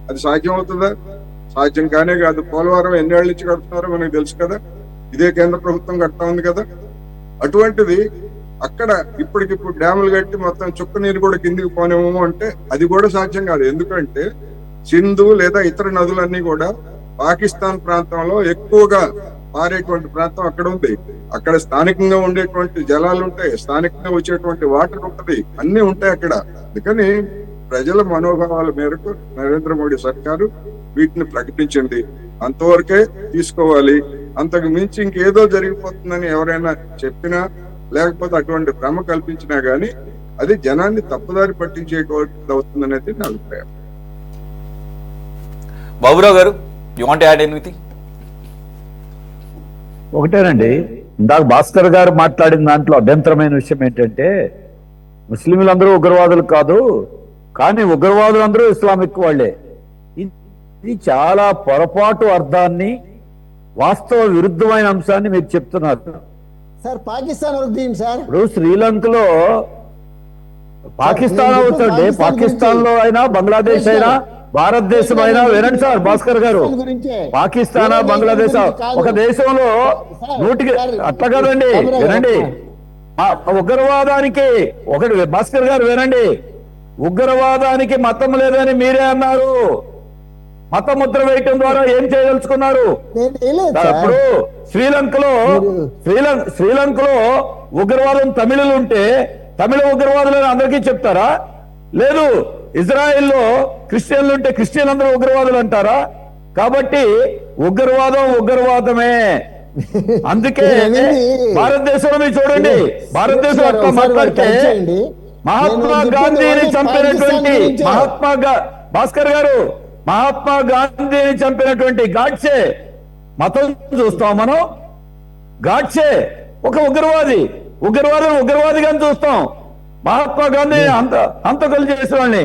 అది సాధ్యం అవుతుందా? సాధ్యం కానే కాదు. పోలవరం ఎన్నేళ్ల నుంచి కడుతున్నారో మనకు తెలుసు కదా. ఇదే కేంద్ర ప్రభుత్వం కడతా ఉంది కదా. అటువంటిది అక్కడ ఇప్పటికిప్పుడు డ్యాములు కట్టి మొత్తం చుక్క నీరు కూడా కిందికి పోనేమో అంటే అది కూడా సాధ్యం కాదు. ఎందుకంటే సింధు లేదా ఇతర నదులన్నీ కూడా పాకిస్తాన్ ప్రాంతంలో ఎక్కువగా పారేటువంటి ప్రాంతం అక్కడ ఉంది. అక్కడ స్థానికంగా ఉండేటువంటి జలాలు ఉంటాయి, స్థానికంగా వచ్చేటువంటి వాటర్ ఉంటది, అన్ని ఉంటాయి అక్కడ. అందుకని ప్రజల మనోభావాల మేరకు నరేంద్ర మోడీ సర్కారు వీటిని ప్రకటించింది. అంతవరకే తీసుకోవాలి. అంతకు మించి ఇంకేదో జరిగిపోతుందని ఎవరైనా చెప్పినా లేకపోతే అటువంటి భ్రమ కల్పించినా గానీ అది జనాన్ని తప్పుదారి పట్టించేటువంటి అవుతుందనేది నా అభిప్రాయం.
బాబురావు గారు, యు వాంట్ యాడ్ ఎనీథింగ్?
ఒకటేనండి, ఇందాక భాస్కర్ గారు మాట్లాడిన దాంట్లో అభ్యంతరమైన విషయం ఏంటంటే ముస్లింలందరూ ఉగ్రవాదులు కాదు, కానీ ఉగ్రవాదులందరూ ఇస్లామిక్ వాళ్లే. ఇది చాలా పొరపాటు అర్థాన్ని, వాస్తవ విరుద్ధమైన అంశాన్ని మీరు చెప్తున్నారు.
సార్ పాకిస్తాన్ వరకు తీయండి సార్.
ఇప్పుడు శ్రీలంకలో పాకిస్తాన్ అవుతుంది, పాకిస్తాన్ లో అయినా బంగ్లాదేశ్ అయినా భారతదేశం అయినా, వినండి సార్ భాస్కర్ గారు, పాకిస్తాన్ బంగ్లాదేశ్ ఒక దేశంలో 100కి అట్లా కదండి, వినండి. ఉగ్రవాదానికి ఒకటి భాస్కర్ గారు వినండి, ఉగ్రవాదానికి మతం లేదని మీరే అన్నారు. మత ముద్ర వేయటం ద్వారా ఏం చేయదలుచుకున్నారు? ఇప్పుడు శ్రీలంకలో ఉగ్రవాదం తమిళులు ఉంటే తమిళ ఉగ్రవాదులని అందరికీ చెప్తారా? లేదు. ఇజ్రాయెల్లో క్రిస్టియన్లు ఉంటే క్రిస్టియన్ అందరూ ఉగ్రవాదులు అంటారా? కాబట్టి ఉగ్రవాదమే. అందుకే భారతదేశంలో మీరు చూడండి, భారతదేశం అట్లా మాట్లాడితే మహాత్మా గాంధీని చంపినటువంటి భాస్కర్ గారు, మహాత్మా గాంధీని చంపినటువంటి గాడ్సే మతం చూస్తాం మనం. గాడ్సే ఒక ఉగ్రవాదిగాని చూస్తాం. మహాత్మా గాంధీ హంతకులు చేసిన వాళ్ళని.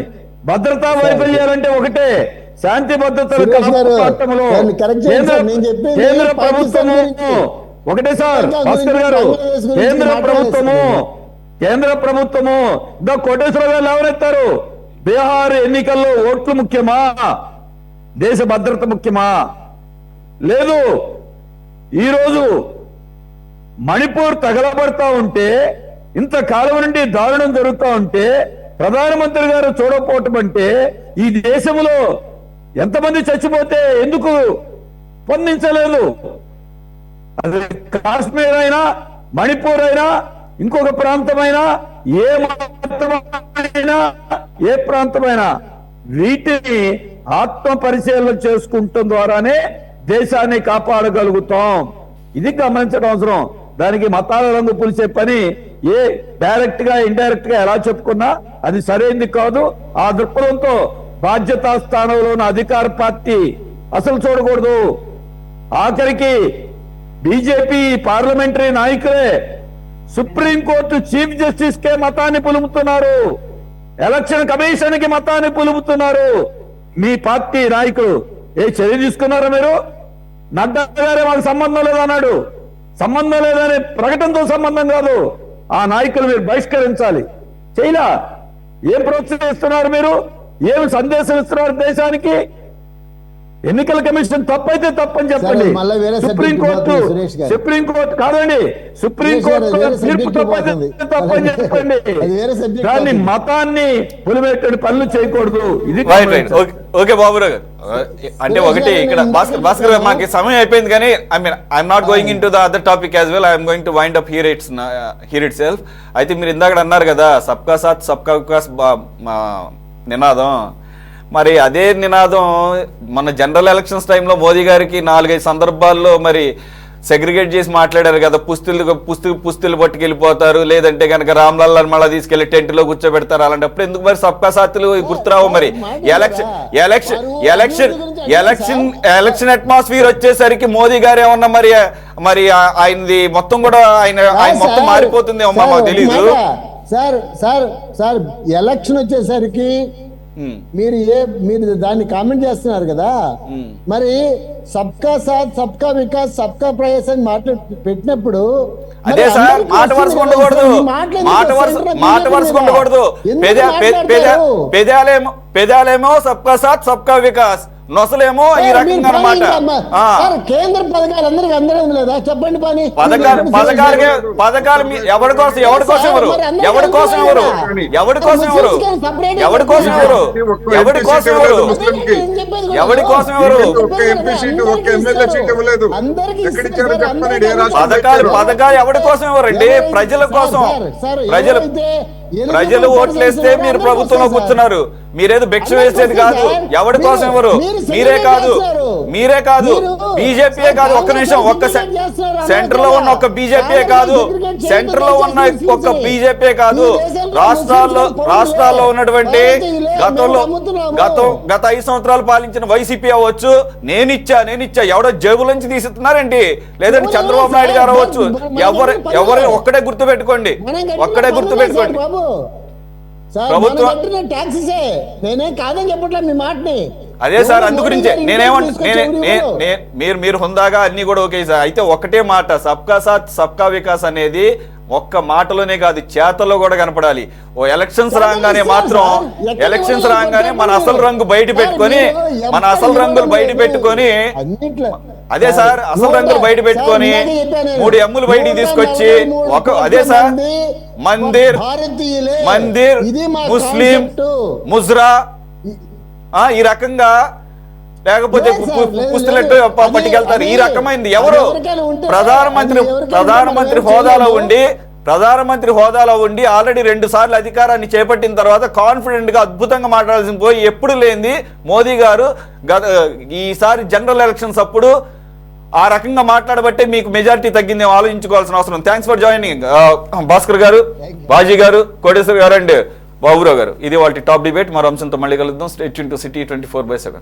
భద్రతా వైఫల్యాలంటే ఒకటే, శాంతి భద్రతలు కాపాడటంలో కేంద్ర ప్రభుత్వము ఒకటే సార్. భాస్కర్ గారు, కేంద్ర ప్రభుత్వము ఇంకా కోటేశ్వర గారు లేవనెత్తారు, బీహార్ ఎన్నికల్లో ఓట్లు ముఖ్యమా, దేశ భద్రత ముఖ్యమా? లేదు. ఈరోజు మణిపూర్ తగలబడతా ఉంటే, ఇంతకాలం నుండి దారుణం జరుగుతూ ఉంటే ప్రధానమంత్రి గారు చూడకపోవటం అంటే, ఈ దేశంలో ఎంతమంది చచ్చిపోతే ఎందుకు స్పందించలేదు? అది కాశ్మీర్ అయినా, మణిపూర్ అయినా, ఇంకొక ప్రాంతమైనా, ఏ మాత్రమైనా, ఏ ప్రాంతమైనా వీటిని ఆత్మ పరిశీలన చేసుకుంటం ద్వారానే దేశాన్ని కాపాడగలుగుతాం. ఇది గమనించడం అవసరం. దానికి మతాల రంగు పులిసే పని ఏ డైరెక్ట్ గా ఇండైరెక్ట్ గా ఎలా చెప్పుకున్నా అది సరైనది కాదు. ఆ దృక్పథంతో బాధ్యతా స్థానంలో ఉన్న అధికార పార్టీ అసలు చూడకూడదు. ఆఖరికి బీజేపీ పార్లమెంటరీ నాయకులే సుప్రీంకోర్టు చీఫ్ జస్టిస్ కే మతాన్ని పులుముతున్నారు, ఎలక్షన్ కమిషన్ కి మతాన్ని పులుముతున్నారు. మీ పార్టీ నాయకులు ఏ చర్య తీసుకున్నారా మీరు? నడ్డా గారే మాకు సంబంధం లేదన్నాడు. సంబంధం లేదనే ప్రకటనతో సంబంధం కాదు, ఆ నాయకులు మీరు బహిష్కరించాలి. చేయలా. ఏం ప్రోత్సహిస్తున్నారు మీరు? ఏం సందేశం ఇస్తున్నారు దేశానికి? ఎన్నికల కమిషన్ తప్పైతే తప్పని చెప్పండి. సుప్రీంకోర్టు కాదండి, సుప్రీంకోర్టు తీర్పు తప్పైతే తప్పని చెప్పండి. దాన్ని మతాన్ని పులిమెట్టడి పనులు చేయకూడదు. ఇది
ఓకే బాబురావు గారు, అంటే ఒకటి ఇక్కడ భాస్కర్ గారు మాకు సమయం అయిపోయింది, కానీ I'm not going in to the other topic as well. I'm going to wind up here it self. అయితే మీరు ఇందాక అన్నారు కదా సబ్కా సాత్ సబ్కా వికాస్ నినాదం. మరి అదే నినాదం మన జనరల్ ఎలక్షన్స్ టైంలో మోదీ గారికి 4-5 సందర్భాల్లో మరి సెగ్రిగేట్ చేసి మాట్లాడారు కదా. పుస్తులు పట్టుకెళ్ళిపోతారు, లేదంటే కనుక రామ్లల్లాని మళ్ళీ తీసుకెళ్లి టెంట్ లో కూర్చోబెడతారు. అలాంటప్పుడు ఎందుకు మరి సబ్కా సాత్లు గుర్తురావు? మరి ఎలక్షన్ అట్మాస్ఫియర్ వచ్చేసరికి మోదీ గారు ఏమన్నా మరి ఆయనది మొత్తం కూడా ఆయన మొత్తం మారిపోతుంది ఏమో మాకు తెలియదు.
సార్ ఎలక్షన్ వచ్చేసరికి మీరు దాన్ని కామెంట్ చేస్తున్నారు కదా, మరి సబ్కా సాత్ సబ్కా వికాస్ సబ్కా ప్రయాస్ అని పెట్టినప్పుడు
అదే సార్, మాట వరుస ఉండకూడదు. పెదాలేమో సబ్కా సాత్ సబ్కా వికాస్, నొసలేమో ఈ రకంగా అన్నమాట.
కేంద్ర పథకాలు అందరికి అందడం లేదా చెప్పండి పని
పథకాలు ఎవరి కోసం ఎవరు ఎవరి కోసం పథకాలు ఎవరి కోసం ఇవ్వరండి? ప్రజల కోసం. ప్రజలు ఓట్లేస్తే మీరు ప్రభుత్వంలో కూర్చున్నారు, మీరేదో భిక్ష వేసేది కాదు. ఎవరి కోసం ఎవరు? మీరే కాదు బీజేపీయే కాదు. ఒక్క నిమిషం, సెంటర్ లో ఉన్న ఒక్క బీజేపీయే కాదు, సెంటర్ లో ఉన్న ఒక్క బీజేపీయే కాదు, రాష్ట్రాల్లో ఉన్నటువంటి గత 5 సంవత్సరాలు పాలించిన వైసీపీ అవ్వచ్చు, నేనిచ్చా ఎవడో జేబుల నుంచి తీసిస్తున్నారండి, లేదంటే చంద్రబాబు నాయుడు గారు అవ్వచ్చు. ఎవరు ఒక్కడే గుర్తు పెట్టుకోండి.
నేనేం కాదని చెప్పట్లే మీ మాటని.
అదే సార్, అందుగురించే మీరు హుందాగా అన్ని కూడా ఓకే సార్. అయితే ఒకటే మాట, సబ్కా సాత్ సబ్కా వికాస్ అనేది ఒక్క మాటలోనే కాదు, చేతల్లో కూడా కనపడాలి. ఓ ఎలక్షన్స్ రాగానే మన అసలు రంగు బయట పెట్టుకొని అదే సార్, అసలు రంగులు బయట పెట్టుకొని 3 ఎమ్ములు బయటికి తీసుకొచ్చి అదే సార్, మందిర్ ముస్లిం ముజ్రా ఈ రకంగా, లేకపోతే పుస్తలెట్టు పట్టుకెళ్తారు. ఈ రకమైనది ఎవరు? ప్రధానమంత్రి హోదాలో ఉండి ఆల్రెడీ 2 సార్లు అధికారాన్ని చేపట్టిన తర్వాత కాన్ఫిడెంట్ గా అద్భుతంగా మాట్లాడాల్సింది పోయి ఎప్పుడు లేనిది మోదీ గారు ఈసారి జనరల్ ఎలక్షన్స్ అప్పుడు ఆ రకంగా మాట్లాడబట్టే మీకు మెజారిటీ తగ్గింది, ఆలోచించుకోవాల్సిన అవసరం. థ్యాంక్స్ ఫర్ జాయినింగ్ భాస్కర్ గారు, బాజీ గారు, కోటేశ్వర్ గారు అండ్ బాబురావు గారు. ఇది వాళ్ళ టాప్ డిబేట్. మరో అంశంతో మళ్ళీ కలుద్దాం. Stay tune to city 24/7.